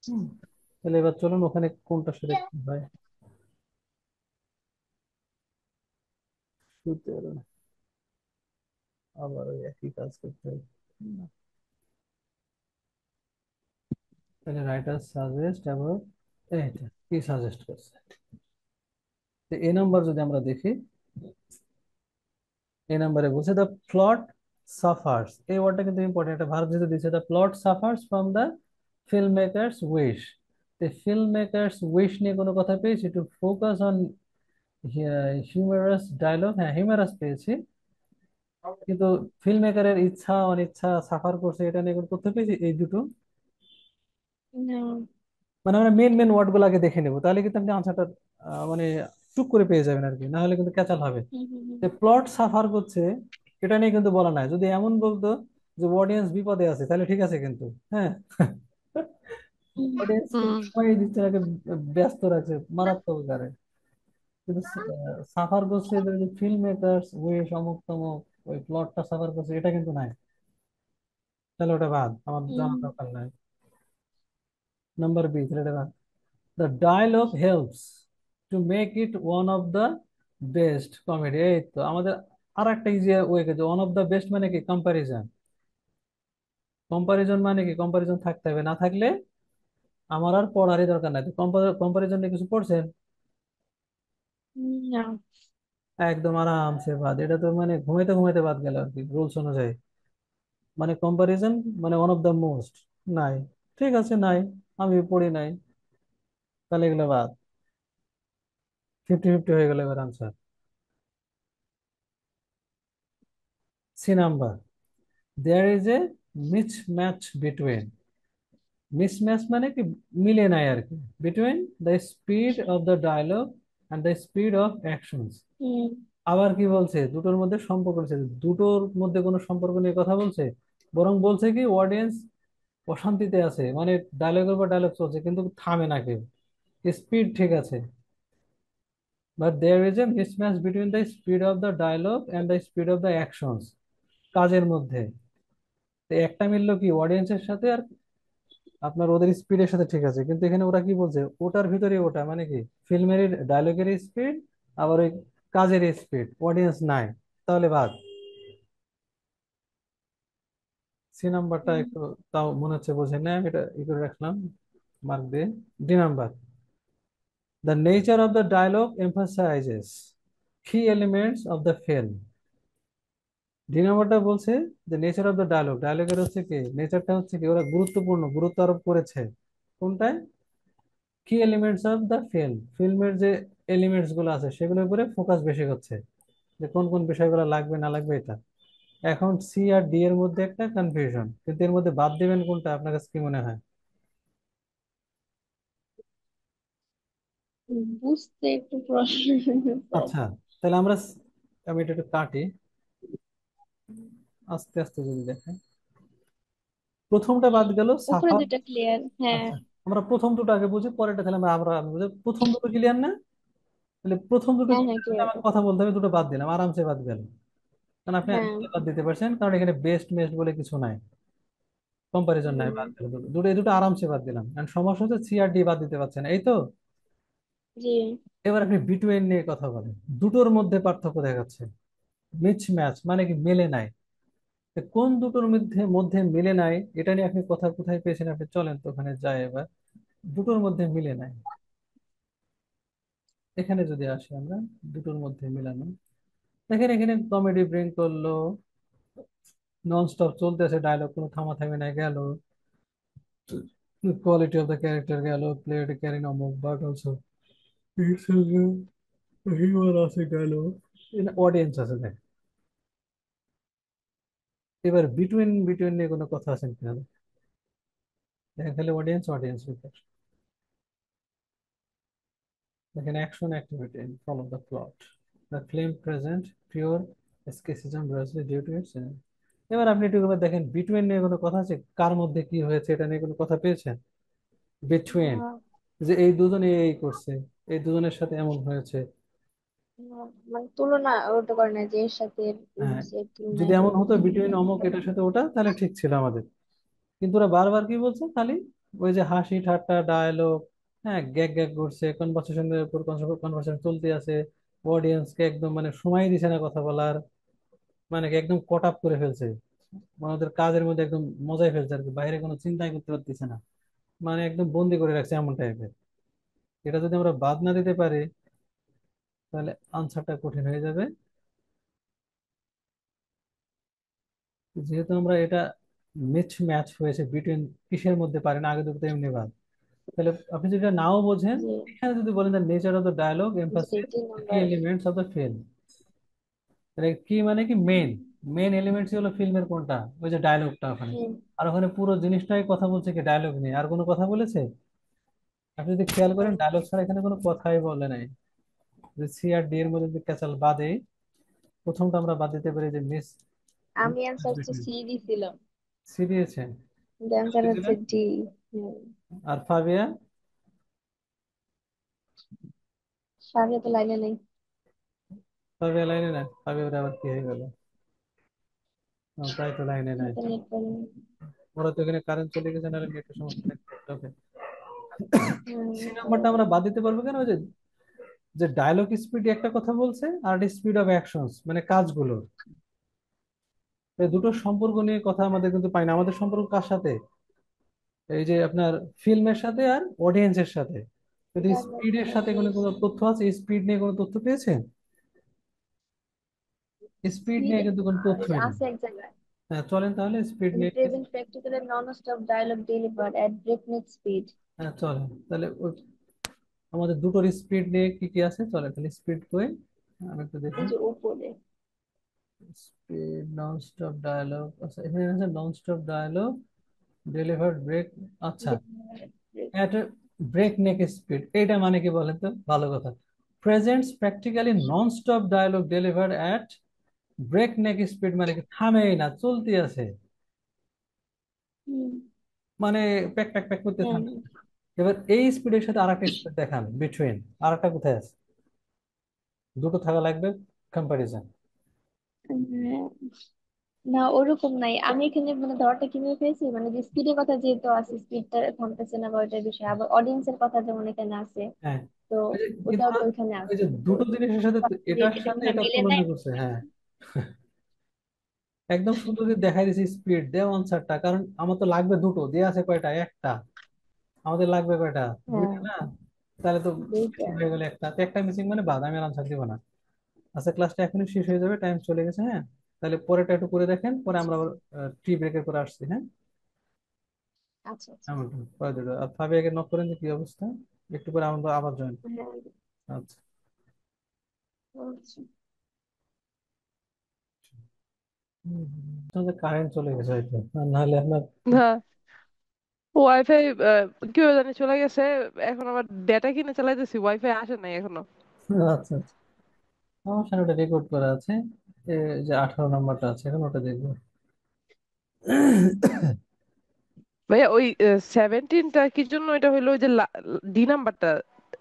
হুম, তাহলে এবার চলুন ওখানে কোনটার সাথে কি হয়। সুতরাং আবার ওই একই কাজ করতে হবে। না, তাহলে রাইটার সাজেস্ট অ্যাবাউট, এইটা কি সাজেস্ট করছে? তো এ নাম্বার যদি আমরা দেখি, এই নাম্বারে বলছে দ্য প্লট সাফার্স, এই ওয়ার্ডটা কিন্তু ইম্পর্টেন্ট, একটা ভার্ব যেহেতু দিচ্ছে, the plot suffers from the film makers wish. the filmmakers wish নিয়ে কোনো কথা পেয়েছি, to focus on humorous dialogue, হ্যাঁ হিউমারাস পেয়েছি, কিন্তু ফিল্ম মেকারের ইচ্ছা অনিচ্ছা সাফার করছে এটা নিয়ে কোনো তথ্য পেয়েছি এই দুটো? না। মানে আমরা মেন মেন ওয়ার্ড গুলো আগে দেখে নেবো, তাহলে কিন্তু আপনি আনসারটা মানে টুক করে পেয়ে যাবেন আর কি, না হলে কিন্তু ক্যাচাল হবে। হুম হুম হুম প্লট সাফার করছে এটা নিয়ে কিন্তু বলা নাই, যদি এমন বলতো যে অডিয়েন্স বিপদে আছে তাহলে ঠিক আছে, কিন্তু হ্যাঁ হুম অডিয়েন্স হুম সময় দিচ্ছে নাকি, ব্যস্ত রাখছে মারাত্মক আকারে, কিন্তু সাফার করছে ফিল্ম মেকার্স উইশ অমুক তমুক, ওই প্লটটা সাফার করছে এটা কিন্তু নাই, তাহলে ওটা বাদ, আমার হুম জানার দরকার নাই। নাম্বার বি, তাহলে এটা বাদ। The dialogue helps to make it one of the best comedy, এই তো আমাদের আর একটা ইজি ওয়ে গেছে, ওয়ান অফ দ্য বেস্ট মানে কি কম্পারিজন, কম্পারিজন মানে কি কম্পারিজন থাকতে হবে, না থাকলে আমার আর পড়ারই দরকার নাই। তো কম্পারিজন নিয়ে কিছু পড়ছেন? না। একদম আরামসে বাদ, এটা তো মানে ঘুমাইতে ঘুমাইতে বাদ গেল আর কি রুলস অনুযায়ী। মানে কম্পারিজন মানে ওয়ান অফ দ্য মোস্ট, নাই, ঠিক আছে নাই, আমি পড়ি নাই, তাহলে এগুলো বাদ, 50-50 হয়ে গেল এবার answer. C number, there is a mismatch between, mismatch মানে কি মিলে নাই আর কি, between the speed of the dialogue and the speed of actions. হুম আবার কি বলছে, দুটোর মধ্যে সম্পর্ক রয়েছে, দুটোর মধ্যে কোনো সম্পর্ক নিয়ে কথা বলছে, বরং বলছে কি অডিয়েন্স অশান্তিতে আছে, মানে ডায়লগের পর ডায়লগ চলছে কিন্তু থামে না কেউ, স্পিড ঠিক আছে, but there is a mismatch between the speed of the dialogue and the speed of the actions, কাজের মধ্যে। তো একটা মিললো কি অডিয়েন্সের সাথে আর আপনার ওদের স্পিডের সাথে, ঠিক আছে, কিন্তু এখানে ওরা কি বলছে, ওটার ভিতরে ওটা মানে কি ফিল্মের ডায়লগের স্পিড, আবার ওই কাজের স্পিড, অডিয়েন্স নাই, তাহলে বাদ। সি নাম্বারটা হুম একটু তাও মনে হচ্ছে বোঝেন না, আমি এটা ই করে রাখলাম মার্ক দিয়ে। D number, the nature of the dialogue emphasizes key elements of the film. D নাম্বারটা বলছে যে নেচার অফ দ্য ডায়লগ, ডায়লগের হচ্ছে কি নেচারটা, হচ্ছে কি ওরা গুরুত্বপূর্ণ গুরুত্ব আরোপ করেছে কোনটায়, কি এলিমেন্টস অফ দ্য ফিল্ম, ফিল্মের যে এলিমেন্টস গুলো আছে সেগুলোর উপরে ফোকাস বেশি হচ্ছে, যে কোন কোন বিষয়গুলো লাগবে না লাগবে এটা। এখন সি আর ডি এর মধ্যে একটা কনফিউশন, কিন্তু এর মধ্যে বাদ দিবেন কোনটা, আপনার কাছে কি মনে হয়? বুঝতে একটু আচ্ছা, তাহলে আমরা আমি এটা একটু কাটি, আস্তে আস্তে যদি দেখেন, প্রথমটা বাদ গেল উপরে সাফার। দুটা ক্লিয়ার, হ্যাঁ। আচ্ছা, আমরা প্রথম দুটো আগে বুঝি, পরেরটা তাহলে আমি বুঝি, প্রথম দুটো ক্লিয়ার না, তাহলে প্রথম দুটো হ্যাঁ হ্যাঁ clear হলে ক্লিয়ার। আমার কথা বলতে হবে, দুটো বাদ দিলাম, আরামসে বাদ গেল, কারণ আপনি হ্যাঁ। দুটো বাদ দিতে পারছেন, কারণ এখানে বেস্ট মেস্ট বলে কিছু নাই, কম্পারিজন নাই, হুম, বাদ গেল দুটো, দুটো এই দুটো আরামসে বাদ দিলাম, and সমস্যা হচ্ছে সি আর ডি বাদ দিতে পারছেন না, এই তো। জি। এবার আপনি বিটুইন নিয়ে কথা বলেন, দুটোর মধ্যে পার্থক্য দেখাচ্ছে, মিচ ম্যাচ মানে কি মেলে নাই, তো কোন দুটোর মধ্যে মধ্যে মিলে নাই, এটা নিয়ে আপনি কথা কোথায় পেয়েছেন, আপনি চলেন তো ওখানে যাই এবার, দুটোর মধ্যে মিলে নাই, এখানে যদি আসি আমরা, দুটোর মধ্যে মিলানো, দেখেন এখানে কমেডি ব্রিং করলো, নন স্টপ চলতেছে ডায়লগ, কোনো থামাথামি নাই, গেল কোয়ালিটি অফ দ্য ক্যারেক্টার, গেল প্লেড ক্যারিং অমুক বাট অলসো হিউমার আছে, গেল অডিয়েন্স আছে দেখ। এবার বিটুইন বিটুইন নিয়ে কোনো কথা আছেন কিনা দেখেন, খালি অডিয়েন্স অডিয়েন্স ব্যাপার, দেখেন action activity follow the plot, the film present pure escapism ব্রাসলি ডিউ টু ইটস। এবার আপনি একটু এবার দেখেন বিটুইন নিয়ে কোনো কথা আছে, কার মধ্যে কি হয়েছে এটা নিয়ে কোনো কথা পেয়েছেন, বিটুইন, না, যে এই দুজনে এই করছে, এই দুজনের সাথে এমন হয়েছে, না, মানে তুলনা ওটা করে না যে এর সাথে হ্যাঁ, সে যদি তুলনায় এমন হতো এরকম বিটুইন অমুক এটার সাথে ওটা, তাহলে ঠিক ছিল আমাদের, কিন্তু ওরা বারবার কি বলছে খালি ওই যে হাসি ঠাট্টা ডায়লগ, হ্যাঁ গ্যাগ গ্যাগ করছে, কনভারসেশনের উপর কনভারসেশন চলতে আছে, অডিয়েন্সকে একদম মানে সময় দিছে না কথা বলার, মানে কি একদম কট আপ করে ফেলছে, মানে ওদের কাজের মধ্যে একদম মজাই ফেলছে আর কি, বাইরে কোনো চিন্তাই করতে পারতেছে না, মানে একদম বন্দি করে রাখছে এমন টাইপের। এটা যদি আমরা বাদ না দিতে পারি তাহলে আনসারটা কঠিন হয়ে যাবে। যেহেতু আমরা এটা মিস ম্যাচ হয়েছে বিটুইন কিসের মধ্যে পারি না, আগে দুটো তো এমনি বাদ, তাহলে আপনি যদি এটা নাও বোঝেন, যে এখানে যদি বলেন the nature of the dialogue emphasis 18 কি number. Elements of the film, তাহলে কি মানে কি মেইন, মেইন এলিমেন্টস হলো ফিল্মের কোনটা, ওই যে ডায়লগটা ওখানে, হুম। আর ওখানে পুরো জিনিসটাই কথা বলছে কি ডায়লগ নিয়ে, আর কোনো কথা বলেছে? আপনি যদি খেয়াল করেন ডায়লগ ছাড়া এখানে কোনো কথাই বলে নাই। যে সি আর ডি এর মধ্যে যদি ক্যাচাল বাদে, প্রথমটা আমরা বাদ দিতে পারি যে মিস, আমি অ্যান্সার হচ্ছে সি দিছিলাম, সি দিয়েছেন, কিন্তু অ্যান্সার হচ্ছে দিয়েছিলেন। ডি। আর ফাবিয়া? সামনে তো লাইনে নেই। ফাবিয়া লাইনে না, ফাবিয়া আবার কি হয়ে গেল? তাই তো লাইনে নাই। Internet problem. ওরা তো এখানে কারেন্ট চলে গেছে, নাহলে নেটের সমস্যা থাকতে হবে। সি হতে নাম্বারটা পারে। আমরা বাদ দিতে পারবো কেন? ওই যে যে ডায়লগ স্পিড একটা কথা বলছে, আর স্পিড অফ অ্যাকশনস মানে কাজগুলো, এই দুটো সম্পর্ক নিয়ে কথা আমাদের কিন্তু পাই না। আমাদের সম্পর্ক কার সাথে? এই যে আপনার ফিল্মের সাথে আর অডিয়েন্সের সাথে। যদি Dialogue স্পিডের সাথে কোনো versus কোনো তথ্য আছে, স্পিড নিয়ে কোনো তথ্য পেয়েছেন? স্পিড speed নিয়ে কিন্তু কোনো তথ্যই নেই। আছে এক জায়গায়। হ্যাঁ চলেন তাহলে স্পিড নিয়ে Present practical and non-stop dialogue delivered at breakneck speed. হ্যাঁ চলেন তাহলে আমাদের দুটোর স্পিড নিয়ে কি কি আছে, চলে তাহলে স্পিড কই, আমি একটু দেখি। এই যে উপরে। স্পিড নন স্টপ ডায়ালগ, আচ্ছা এখানে আছে non stop dialogue delivered break, আচ্ছা এট ব্রেক নেক স্পিড, এইটা মানে কি বলেন তো, ভালো কথা। Presents practically non stop dialogue delivered at breakneck speed, মানে কি থামেই না, চলতে আছে, হুম। মানে প্যাক প্যাক প্যাক করতে হ্যাঁ। থামে না। এবার এই স্পিডের সাথে আরেকটা স্পিড দেখান বিটুইন, আরেকটা কোথায় আছে? দুটো থাকা লাগবে কম্পারিজন। হ্যাঁ। না ওরকম নাই, আমি এখানে মানে ধরটা কিভাবে পেয়েছি, মানে যে স্পিডের কথা যেহেতু আছে, স্পিডটা থামতেছে না বা ওইটার বিষয়, আবার অডিয়েন্সের কথা যেমন এখানে আছে, হ্যাঁ তো ওই যে ওটাও কিন্তু তো ওইখানে ওই আছে, যে তো দুটো জিনিসের সাথে এটার এটা সাথে মনে হয় এটা মিলে তুলনা নাই। করছে, হ্যাঁ একদম সুন্দর করে দেখাই দিয়েছে স্পিড দেও আনসারটা, কারণ আমার তো লাগবে দুটো, দিয়ে আছে কয়টা, একটা, আমাদের লাগবে কয়টা, হ্যাঁ, দুইটা না, তাহলে তো দুইটা। মিসিং হয়ে গেলে একটা, তো একটা মিসিং মানে বাদ, আমি আনসার দিব না। আচ্ছা ক্লাসটা এখনই শেষ হয়ে যাবে, টাইম চলে গেছে, হ্যাঁ তাহলে পরেরটা একটু করে দেখেন, পরে আচ্ছা আমরা আবার টি ব্রেকের পরে আসছি, হ্যাঁ আচ্ছা আচ্ছা। এমন পরে দেবো। আর ফাবিয়াকে নক করেন যে কি অবস্থা, একটু পরে আমরা আবার জয়েন। হ্যাঁ। আচ্ছা। বলছি। কারেন্ট চলে গেছে হয়তো, আর নাহলে আপনার হ্যাঁ, ওয়াইফাই কি জানি চলে গেছে। এখন আবার ডেটা কিনে চালাইতেছি, ওয়াইফাই আসে নাই এখনো। আচ্ছা আচ্ছা, আমার সামনে ওটা রেকর্ড করা আছে, এ যে 18 নম্বরটা আছে, এখন ওটা দেখবো। ভাইয়া ওই 17টা কি জন্য এটা হইলো, ওই যে ডি নাম্বারটা,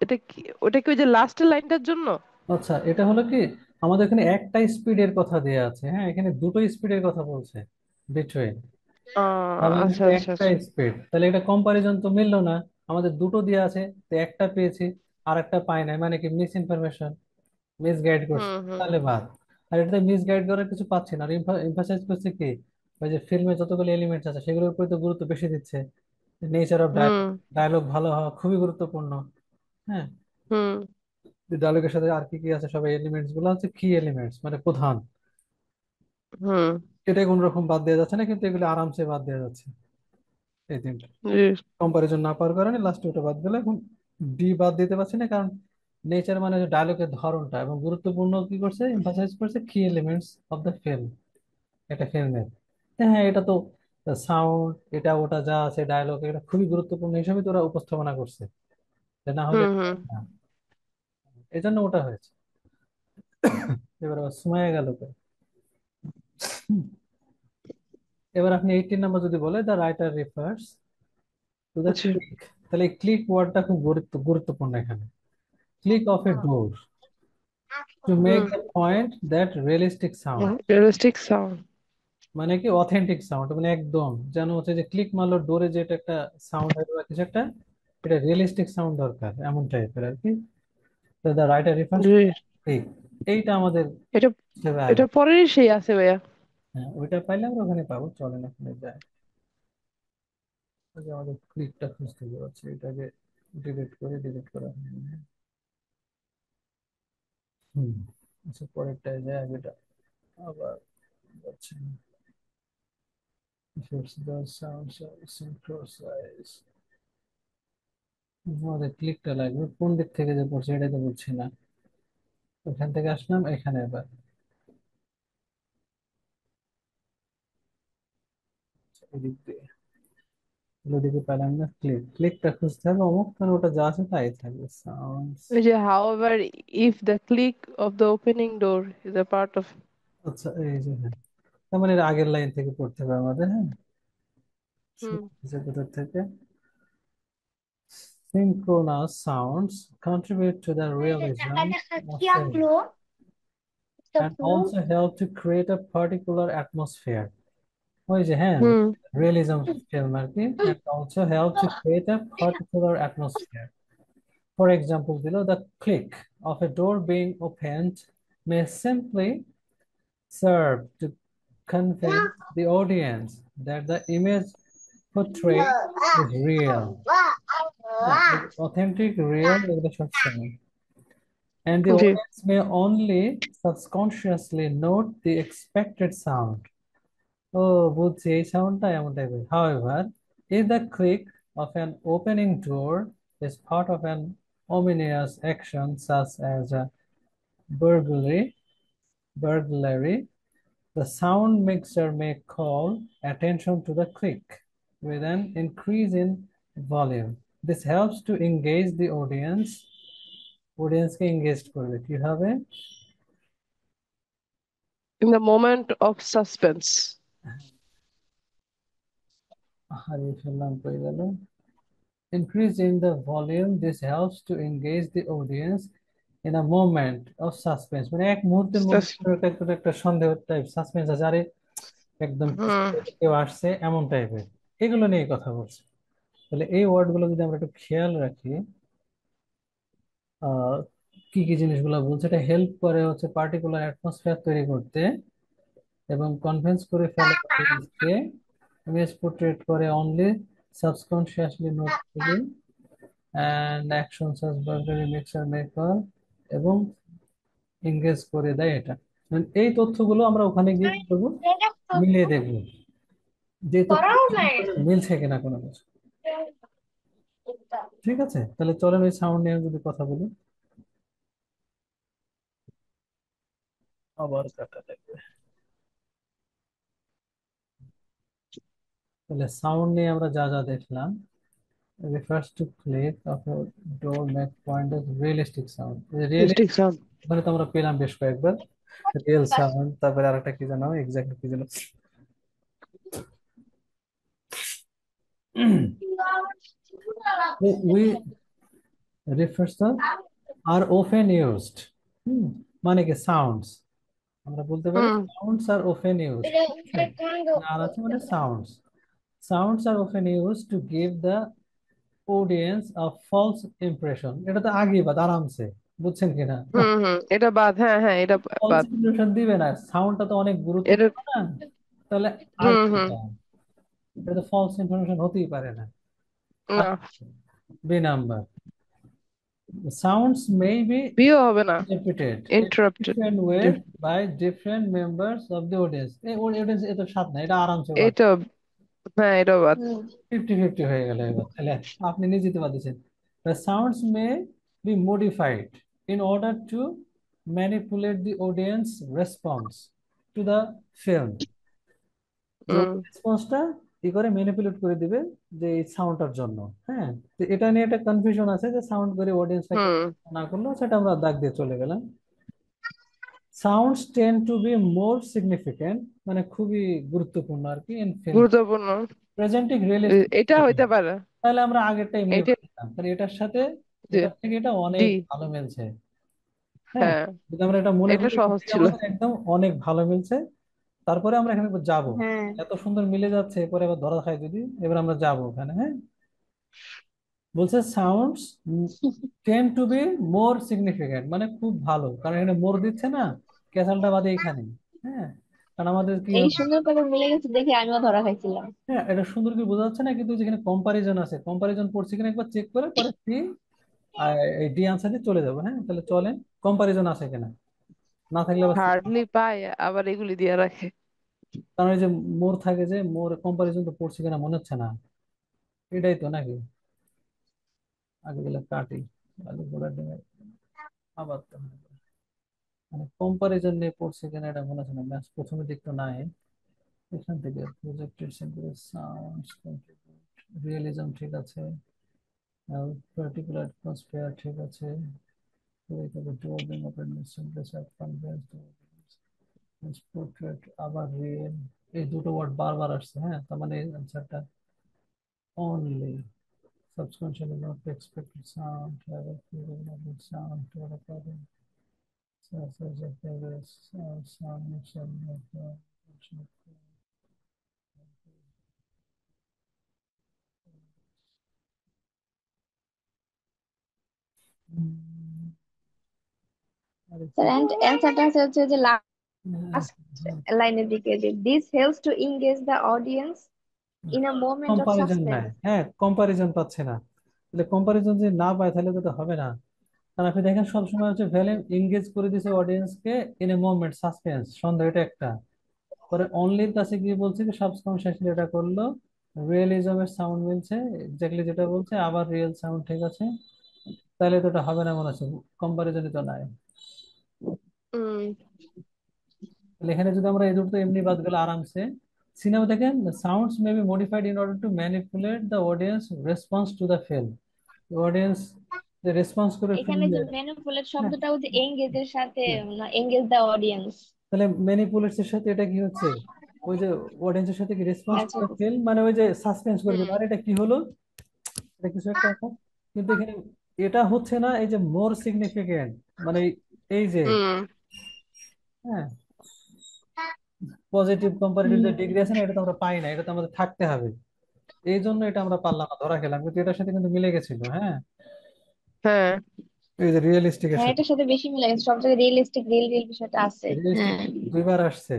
এটা কি, ওটা কি ওই যে লাস্টের লাইনটার জন্য? আচ্ছা এটা হলো কি, আমাদের এখানে একটা স্পিডের কথা দেয়া আছে, হ্যাঁ এখানে দুটো স্পিডের কথা বলছে বিটুইন, আমাদের আচ্ছা কিন্তু আচ্ছা একটা আচ্ছা। স্পিড, তাহলে এটা কম্পারিজন তো মিললো না। আমাদের দুটো দেওয়া আছে, তো একটা পেয়েছি আর একটা পাই নাই, মানে কি মিস ইনফরমেশন, মিস গাইড করছে, হুম হুম তাহলে বাদ। আর এটাতে মিস গাইড করার কিছু পাচ্ছি না, আর এমফাসাইজ করছে কি, ওই যে ফিল্মে যতগুলো এলিমেন্টস আছে সেগুলোর উপরে তো গুরুত্ব বেশি দিচ্ছে, nature of dialogue, hmm dialogue ভালো হওয়া খুবই গুরুত্বপূর্ণ, হ্যাঁ হুম ডায়লগের সাথে আর কি কি আছে, সব এলিমেন্টস গুলো হচ্ছে কি এলিমেন্টস মানে প্রধান, হুম। এটা কোন রকম বাদ দেওয়া যাচ্ছে না, কিন্তু এগুলো আরামসে বাদ দেওয়া যাচ্ছে এই তিনটা, জি। কম্পারিজন না পাওয়ার কারণে লাস্টে ওটা বাদ গেল। এখন ডি বাদ দিতে পারছি না, কারণ নেচার মানে ডায়লগের ধরনটা এবং গুরুত্বপূর্ণ কি করছে, এমফাসাইজ করছে কি এলিমেন্টস অফ দ্য ফিল্ম, এটা ফিল্মের, হ্যাঁ এটা তো সাউন্ড, এটা ওটা যা আছে ডায়লগ, এটা খুবই গুরুত্বপূর্ণ হিসেবে তো ওরা উপস্থাপনা করছে, যে না হলে হুম হুম। এই জন্য ওটা হয়েছে। এবার আবার সময় গেল তো। এবার আপনি 18 নম্বর যদি বলে the writer refers to the আচ্ছা। ক্লিক, তাহলে ক্লিক ওয়ার্ডটা খুব গুরুত্বপূর্ণ এখানে। Click of A door to make hmm. The point that realistic sound, realistic sound. মানে কি অথেন্টিক সাউন্ড, মানে একদম যেন হচ্ছে যে ক্লিক মারলো ডোরে যেটা একটা সাউন্ড হয় বা কিছু একটা, এটা রিয়েলিস্টিক সাউন্ড দরকার এমন টাইপের আর কি। দ্য রাইটার রিফার্স জি। এই এইটা আমাদের এটা হিসেবে আগে। এটা পরেরই সেই আছে ভাইয়া। হ্যাঁ, ওইটা পাইলে আমরা ওখানে পাবো, চলেন ওখানে যাই। ওই যে আমাদের ক্লিকটা খুঁজতে যাচ্ছে, এটাকে ডিলিট করে, ডিলিট করা হয়নি। হুম, আচ্ছা পরেরটায় যাই, আগেটা আবার যাচ্ছে না। Fix the sound size and cross size. আমাদের ক্লিকটা লাগবে, কোন দিক থেকে যে পড়ছে এটাই তো বুঝছি না। ওখান থেকে আসলাম এখানে, এবার এদিক দিয়ে, ওদিকে পেলাম না, ক্লিকটা খুঁজতে হবে অমুক, কারণ ওটা যা আছে তাই থাকবে সাউন্ডস। ওই যে however if the click of the opening door is a part of. আচ্ছা এই যে হ্যাঁ, তার মানে এর আগের লাইন থেকে পড়তে হবে আমাদের। হ্যাঁ, হুম। কোথা থেকে? Synchronous sounds contribute to the realism of film and also help to create a particular atmosphere. ওই যে হ্যাঁ, হুম। realism film আর কি, and also help to create a particular atmosphere. For example, below, the click of a door being opened may simply serve to convince the audience that the image portrayed is real. Authentic, real, এগুলো সবসময়। And the G. audience may only subconsciously note the expected sound. Oh, বুঝছি এই সাউন্ডটা এমন টাইপের। However, if the click of an opening door is part of an ominous action such as a burglary, the sound mixer may call attention to the click with an increase in volume. This helps to engage the audience. Audience K engaged করবে কিভাবে? In the moment of suspense. হারিয়ে ফেললাম, কই গেল? Increase in the volume. This helps to engage the audience in a moment of suspense. মানে এক মুহূর্তের মধ্যে Sus- একটা সন্দেহ টাইপ সাসপেন্স আছে, আরে একদম হুম। কেউ আসছে এমন টাইপের, এগুলো নিয়ে কথা বলছে। তাহলে এই ওয়ার্ড গুলো যদি আমরা একটু খেয়াল রাখি, আহ কি কি জিনিসগুলো বলছে, এটা হেল্প করে হচ্ছে পার্টিকুলার অ্যাটমসফিয়ার তৈরি করতে, এবং কনভিন্স করে ফেলে অডিয়েন্সকে, ইমেজ পোর্ট্রেট করে অনলি সাবকনশিয়াসলি নোট করে, and action such burglary mixer maker, এবং এঙ্গেজ করে দেয় এটা। এই তথ্যগুলো আমরা ওখানে গিয়ে কি করবো, মিলিয়ে দেখবো যে তথ্য মিলছে কিনা কোনো কিছু। ঠিক আছে, তাহলে চলেন ওই সাউন্ড নিয়ে যদি কথা বলি। আবার কাটা লাগবে। তাহলে সাউন্ড নিয়ে আমরা যা যা দেখলাম, refers to click of a door make point as realistic sound. Mystic realistic sound. ওখানে তো আমরা পেলাম বেশ কয়েকবার, রিয়েল সাউন্ড, তারপরে আরেকটা কি জানো, এক্স্যাক্টলি কি জানো, we refers to are often used। হুম, মানে কি সাউন্ডস, আমরা বলতে পারি হুম। সাউন্ডস আর often used। আর আছে মানে সাউন্ডস, সাউন্ডস আর often used to give the audience a false impression। এটা তো আগেই বাদ আরামসে, বুঝছেন কিনা? হুম। হুম, এটা বাদ, হ্যাঁ হ্যাঁ, এটা ফলস বাদ। ইমপ্রেশন দিবে না, সাউন্ডটা তো অনেক এটা। গুরুত্বপূর্ণ না? তাহলে হুম আগে হুম। এটা তো ফলস ইনফরমেশন হতেই পারে না। না। B number, sounds may be বিয়ে হবে না। interpreted in interrupted. different ways by different members of the audience। এই অডিয়েন্স এত সাথ না, এটা আরামসে বাদ, এটা, হ্যাঁ এটা বাদ। 50-50 হয়ে গেল এবার। তাহলে আপনি নিজে তো বাদ দিচ্ছেন। The sounds may be modified in order to manipulate the audience response to the film। যে হুম। রেসপন্সটা কি করে ম্যানিপুলেট করে দিবে যে এই সাউন্ডটার জন্য। হ্যাঁ, তো এটা নিয়ে একটা কনফিউশন আছে যে সাউন্ড করে অডিয়েন্সটাকে হুম। না করলো, সেটা আমরা দাগ দিয়ে চলে গেলাম। Sounds tend two be more significant, মানে খুবই গুরুত্বপূর্ণ আর কি, ইন ফিল্ম গুরুত্বপূর্ণ। Presenting realistic. এটা হইতে পারে। তাহলে আমরা আগেরটাই মিল এটা। করলাম, তাহলে এটার সাথে যে এটার থেকে এটা অনেক ডি। ভালো মিলছে। হ্যাঁ, হ্যাঁ, যদি আমরা এটা মনে এটা করি সহজ এটা ছিল। আমাদের একদম অনেক ভালো মিলছে। তারপরে আমরা এখানে যাব, হ্যাঁ। এত সুন্দর মিলে যাচ্ছে, এরপরে আবার ধরা খাই যদি, এবার আমরা যাব ওখানে। হ্যাঁ, বলছে sounds ten two be more significant, মানে খুব ভালো, কারণ এখানে মোর দিচ্ছে না, ক্যাসালটা বাদে এখানে। হ্যাঁ, কারণ আমাদের কি এই হলো, সুন্দর করে মিলে গেছে দেখে আমিও ধরা খাইছিলাম। হ্যাঁ এটা সুন্দর করে বোঝা যাচ্ছে না, কিন্তু যেখানে কম্পারিজন আছে, কম্পারিজন পড়ছে কিনা একবার চেক করে পরে সি এই ডি আনসার দিয়ে চলে যাবো। হ্যাঁ, তাহলে চলেন কম্পারিজন আছে কিনা, না থাকলে আবার C। হার্ডলি পায় আবার এগুলি দিয়ে রাখে। কারণ এই যে মোর থাকে, যে মোর কম্পারিজন তো পড়ছে কিনা মনে হচ্ছে না, এটাই তো নাকি। আগে গেলে কাটি, আলু গোলার ডিমের আবার তো মানে কম্পারিজন নিয়ে পড়ছে কিনা এটা মনে হচ্ছে না, ম্যাথ প্রথমের দিক তো নাই। এখান থেকে প্রজেক্টেড সিম্পল সাউন্ডস, রিয়েলিজম ঠিক আছে, পার্টিকুলার অ্যাটমসফিয়ার ঠিক আছে, পোর্ট্রেট আবার রিয়েল, এই দুটো ওয়ার্ড বারবার আসছে। হ্যাঁ, তার মানে অ্যান্সারটা only substantially not expected sound, have a feeling of the sound to a problem. Sources of progress, sound, sound, sir অ্যান্সারটা হচ্ছে যে লাস্ট লাইনের দিকে, যে this helps to engage the audience in a moment of comparison নাই, সাসপেন্স। হ্যাঁ কম্পারিজন পাচ্ছে না। তাহলে কম্পারিজন যদি না পায় তাহলে তো হবে না। কারণ আপনি দেখেন সবসময় হচ্ছে ভ্যালেন এঙ্গেজ করে দিছে অডিয়েন্সকে ইন এ মোমেন্ট সাসপেন্স, সন্দেহ, এটা একটা। পরে অনলির কাছে গিয়ে বলছে কি সাবকনশিয়াসলি এটা করলো, রিয়েলিজমের সাউন্ড মিলছে, এক্স্যাক্টলি যেটা বলছে, আবার রিয়েল সাউন্ড ঠিক আছে, তাহলে তো এটা হবে না মনে হচ্ছে, কম্পারিজনই তো নাই। হুম। তাহলে এখানে যদি আমরা এই দুটো এমনি বাদ গেলে আরামসে, সিনেমা দেখেন sounds may be modified in order to manipulate the audience response to the film, audience যে রেসপন্স করে এখানে যে ফিল্মের। ম্যানিপুলেট হ্যাঁ, শব্দটাও যে এঙ্গেজ এর সাথে, হ্যাঁ। এঙ্গেজ দ্য অডিয়েন্স তাহলে ম্যানিপুলেটস এর সাথে এটা কি হচ্ছে, ওই যে অডিয়েন্সের সাথে কি রেসপন্স ম্যাচ টু দ্য হইতেছে। ফিল্ম, মানে ওই যে সাসপেন্স করে দিল, হুম। আর এটা কি হলো, এটা কিছু একটা আছে। কিন্তু এখানে এটা হচ্ছে না, এই যে মোর সিগনিফিকেন্ট, মানে এই যে, হুম। হ্যাঁ পজিটিভ কম্পারেটিভ যে হুম। ডিগ্রি আছে না, এটা তো আমরা পাই না, এটা তো আমাদের থাকতে হবে। এই জন্য এটা আমরা পারলাম না, ধরা খেলাম, কিন্তু এটার সাথে কিন্তু মিলে গেছিল। হ্যাঁ, হ্যাঁ। এই যে রিয়েলিস্টিকের হ্যাঁ, সাথে, এটার সাথে বেশি মিলে গেছে, সব জায়গায় রিয়েলিস্টিক রিয়েল রিয়েল বিষয়টা আছে। রিয়েলিস্টিক হ্যাঁ, দুইবার আসছে,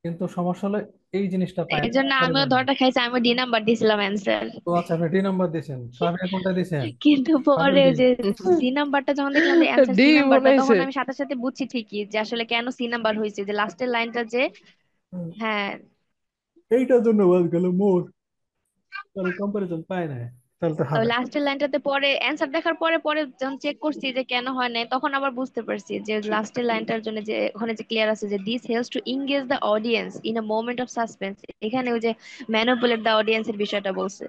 কিন্তু সমস্যা হলো এই জিনিসটা পায় এই না জন্য আমিও কম্পারিজনে। ধরটা খাইছি, আমি ডি নাম্বার দিছিলাম অ্যান্সার। তো আচ্ছা, আপনি ডি নাম্বার দিয়েছেন, সাবিনা কোনটা দিয়েছেন? কিন্তু আমিও পরে ডি। ওই যে সি নাম্বারটা যখন দেখলাম যে অ্যান্সার ডি সি নাম্বারটা, মনে তখন হয়েছে। আমি সাথে সাথে বুঝছি ঠিকই যে আসলে কেন সি নাম্বার হয়েছে, যে লাস্টের লাইনটা যে। হ্যাঁ, এইটার জন্য বাদ গেল মোর, কারণ কম্পারিজন পায় না, তাহলে তো ওই হবে। লাস্টের লাইনটাতে পরে অ্যান্সার দেখার পরে পরে যখন চেক করছি যে কেন হয় নাই, তখন আবার বুঝতে পারছি যে লাস্টের লাইনটার জন্য যে ওখানে যে ক্লিয়ার আছে যে this helps to engage the audience in a moment of suspense, এখানে ওই যে ম্যানিপুলেট দ্য অডিয়েন্স এর বিষয়টা বলছে।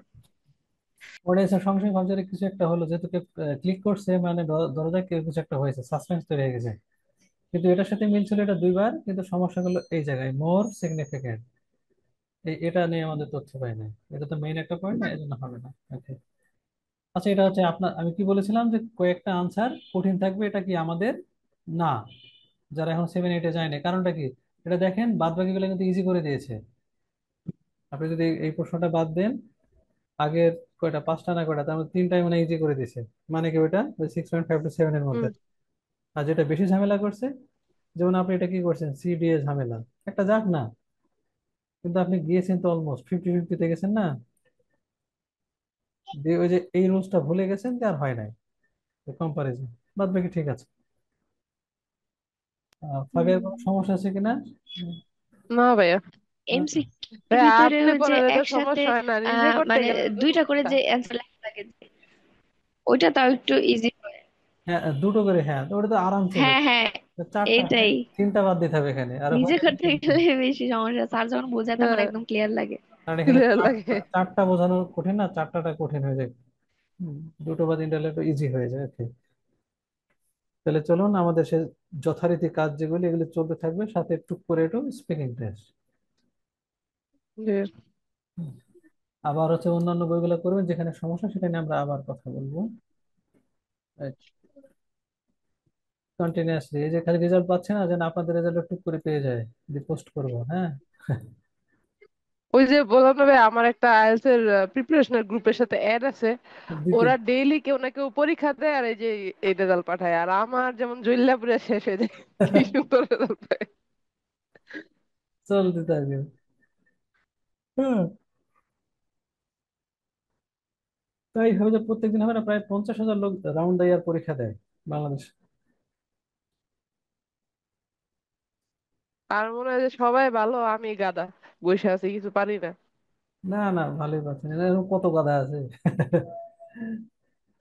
অডিয়েন্সের সঙ্গে সঙ্গে ভাবছে যে কিছু একটা হলো, যেহেতু ক্লিক করছে, মানে ধরা যাক কেউ কিছু একটা হয়েছে, সাসপেন্স তৈরি হয়ে গেছে। কিন্তু এটার সাথে মিল ছিল এটা দুইবার, কিন্তু সমস্যা হলো এই জায়গায় মোর সিগনিফিকেন্ট, এটা নিয়ে আমাদের তথ্য পাই না। এটা তো মেইন একটা পয়েন্ট না, এই জন্য হবে না। ওকে, আচ্ছা এটা হচ্ছে আপনার, আমি কি বলেছিলাম যে কয়েকটা আনসার কঠিন থাকবে, এটা কি আমাদের না, যারা এখন 7 8-এ যায়নি, কারণটা কি, এটা দেখেন বাদ বাকিগুলো কিন্তু ইজি করে দিয়েছে। আপনি যদি এই প্রশ্নটা বাদ দেন, আগের কয়টা, পাঁচটা না কয়টা, তার মধ্যে তিনটাই মানে ইজি করে দিছে, মানে কি ওটা 6.5 to 7 এর মধ্যে। হুম। আর যেটা বেশি ঝামেলা করছে, যেমন আপনি এটা কি করছেন, সিডিএ ঝামেলা, একটা যাক না, কিন্তু আপনি গিয়েছেন তো অলমোস্ট 50-50-তে গেছেন না, দিয়ে ওই যে এই রুলসটা ভুলে গেছেন, যে আর হয় নাই কম্পারিজন, বাদ বাকি ঠিক আছে। ফাবিয়ার কোনো সমস্যা আছে কিনা? না ভাইয়া। এমসিকিউর ভাইয়া ভিতরে আপনি ওই যে পড়ালে তো একসাথে সমস্যা হয় না, নিজে করতে মানে গেলে তো দুইটা করে সমস্যা। যে অ্যান্সার লাগে, ওইটা তাও একটু ইজি হয়। হ্যাঁ, দুটো করে, হ্যাঁ তো ওটা তো আরাম ছিল। হ্যাঁ, হ্যাঁ, তো চারটা, এইটাই। তিনটা বাদ দিতে হবে এখানে, আর নিজে ওখানে করতে তিনটা। গেলে বেশি সমস্যা, স্যার যখন বোঝায় তখন হ্যাঁ, একদম ক্লিয়ার লাগে। কারণ এখানে ক্লিয়ার লাগে। চারটা চারটা বোঝানো কঠিন না, চারটাটা কঠিন হয়ে যায়। দুটো বা তিনটা হলে একটু ইজি হয়ে যায়। ওকে, তাহলে চলুন আমাদের সে যথারীতি কাজ যেগুলি, এগুলি চলতে থাকবে, সাথে টুক করে একটু স্পিকিং টেস্ট। জি। আবার হচ্ছে অন্যান্য বইগুলো করবেন, যেখানে সমস্যা সেটা নিয়ে আমরা আবার কথা বলবো কন্টিনিউয়াসলি। এই যে খালি রেজাল্ট পাচ্ছে না, যেন আপনাদের রেজাল্ট টুক করে পেয়ে যায়, দিয়ে পোস্ট করবো। হ্যাঁ, ওই যে বললাম না ভাই, আমার একটা আইএলটিএস এর প্রিপারেশনের গ্রুপের সাথে অ্যাড আছে। দিতে। ওরা ডেইলি কেউ না কেউ পরীক্ষা দেয়, আর এই যে এই রেজাল্ট পাঠায়, আর আমার যেমন জইল্লা পুরা শেষ হয়ে যায়। কি সুন্দর রেজাল্ট পায়। চলতে থাকে। হ্যাঁ, তাই হবে যে প্রত্যেকদিন হবে না, প্রায় 50,000 লোক রাউন্ড দ্য ইয়ার পরীক্ষা দেয় বাংলাদেশ। আর মনে হয় যে সবাই ভালো, আমি গাদা বসে আছি, কিছু পারি না। না না, ভালোই পাচ্ছেন, এরকম কত গাধা আছে।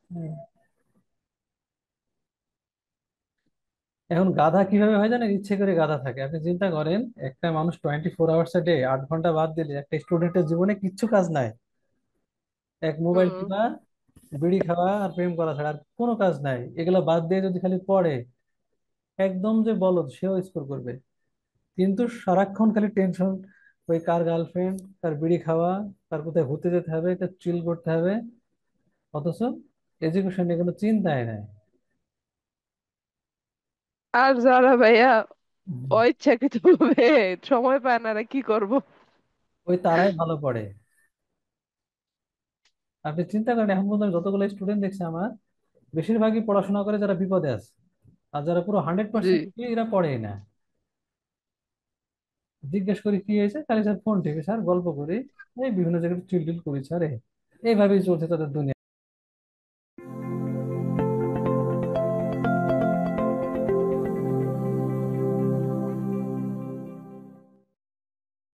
হুম। এখন গাধা কিভাবে হয় জানেন? ইচ্ছে করে গাধা থাকে। আপনি চিন্তা করেন, একটা মানুষ 24 আওয়ার্স এ ডে 8 ঘন্টা বাদ দিলে একটা স্টুডেন্টের জীবনে কিচ্ছু কাজ নাই। এক মোবাইল হুম। টিপা, বিড়ি খাওয়া আর প্রেম করা ছাড়া আর কোনো কাজ নাই। এগুলো বাদ দিয়ে যদি খালি পড়ে, একদম যে বলদ সেও স্কোর করবে। কিন্তু সারাক্ষণ খালি টেনশন, ওই কার গার্লফ্রেন্ড, কার বিড়ি খাওয়া, কার কোথায় ঘুরতে যেতে হবে, কার চিল করতে হবে। অথচ এডুকেশন নিয়ে কোনো চিন্তাই নাই। আর যারা ভাইয়া হুম। অইচ্ছাকৃত ভাবে সময় পায় না, এরা কি করব। ওই তারাই ভালো পড়ে। আপনি চিন্তা করেন, এখন পর্যন্ত যতগুলো স্টুডেন্ট দেখছি আমার, বেশিরভাগই পড়াশোনা করে যারা বিপদে আছে। আর যারা পুরো হান্ড্রেড জি। পার্সেন্ট এরা পড়েই না। জিজ্ঞেস করি কি হয়েছে, খালি স্যার ফোন টিপি, স্যার গল্প করি, এই বিভিন্ন জায়গায় চিল টিল করি স্যার, এইভাবেই চলছে তাদের দুনিয়া।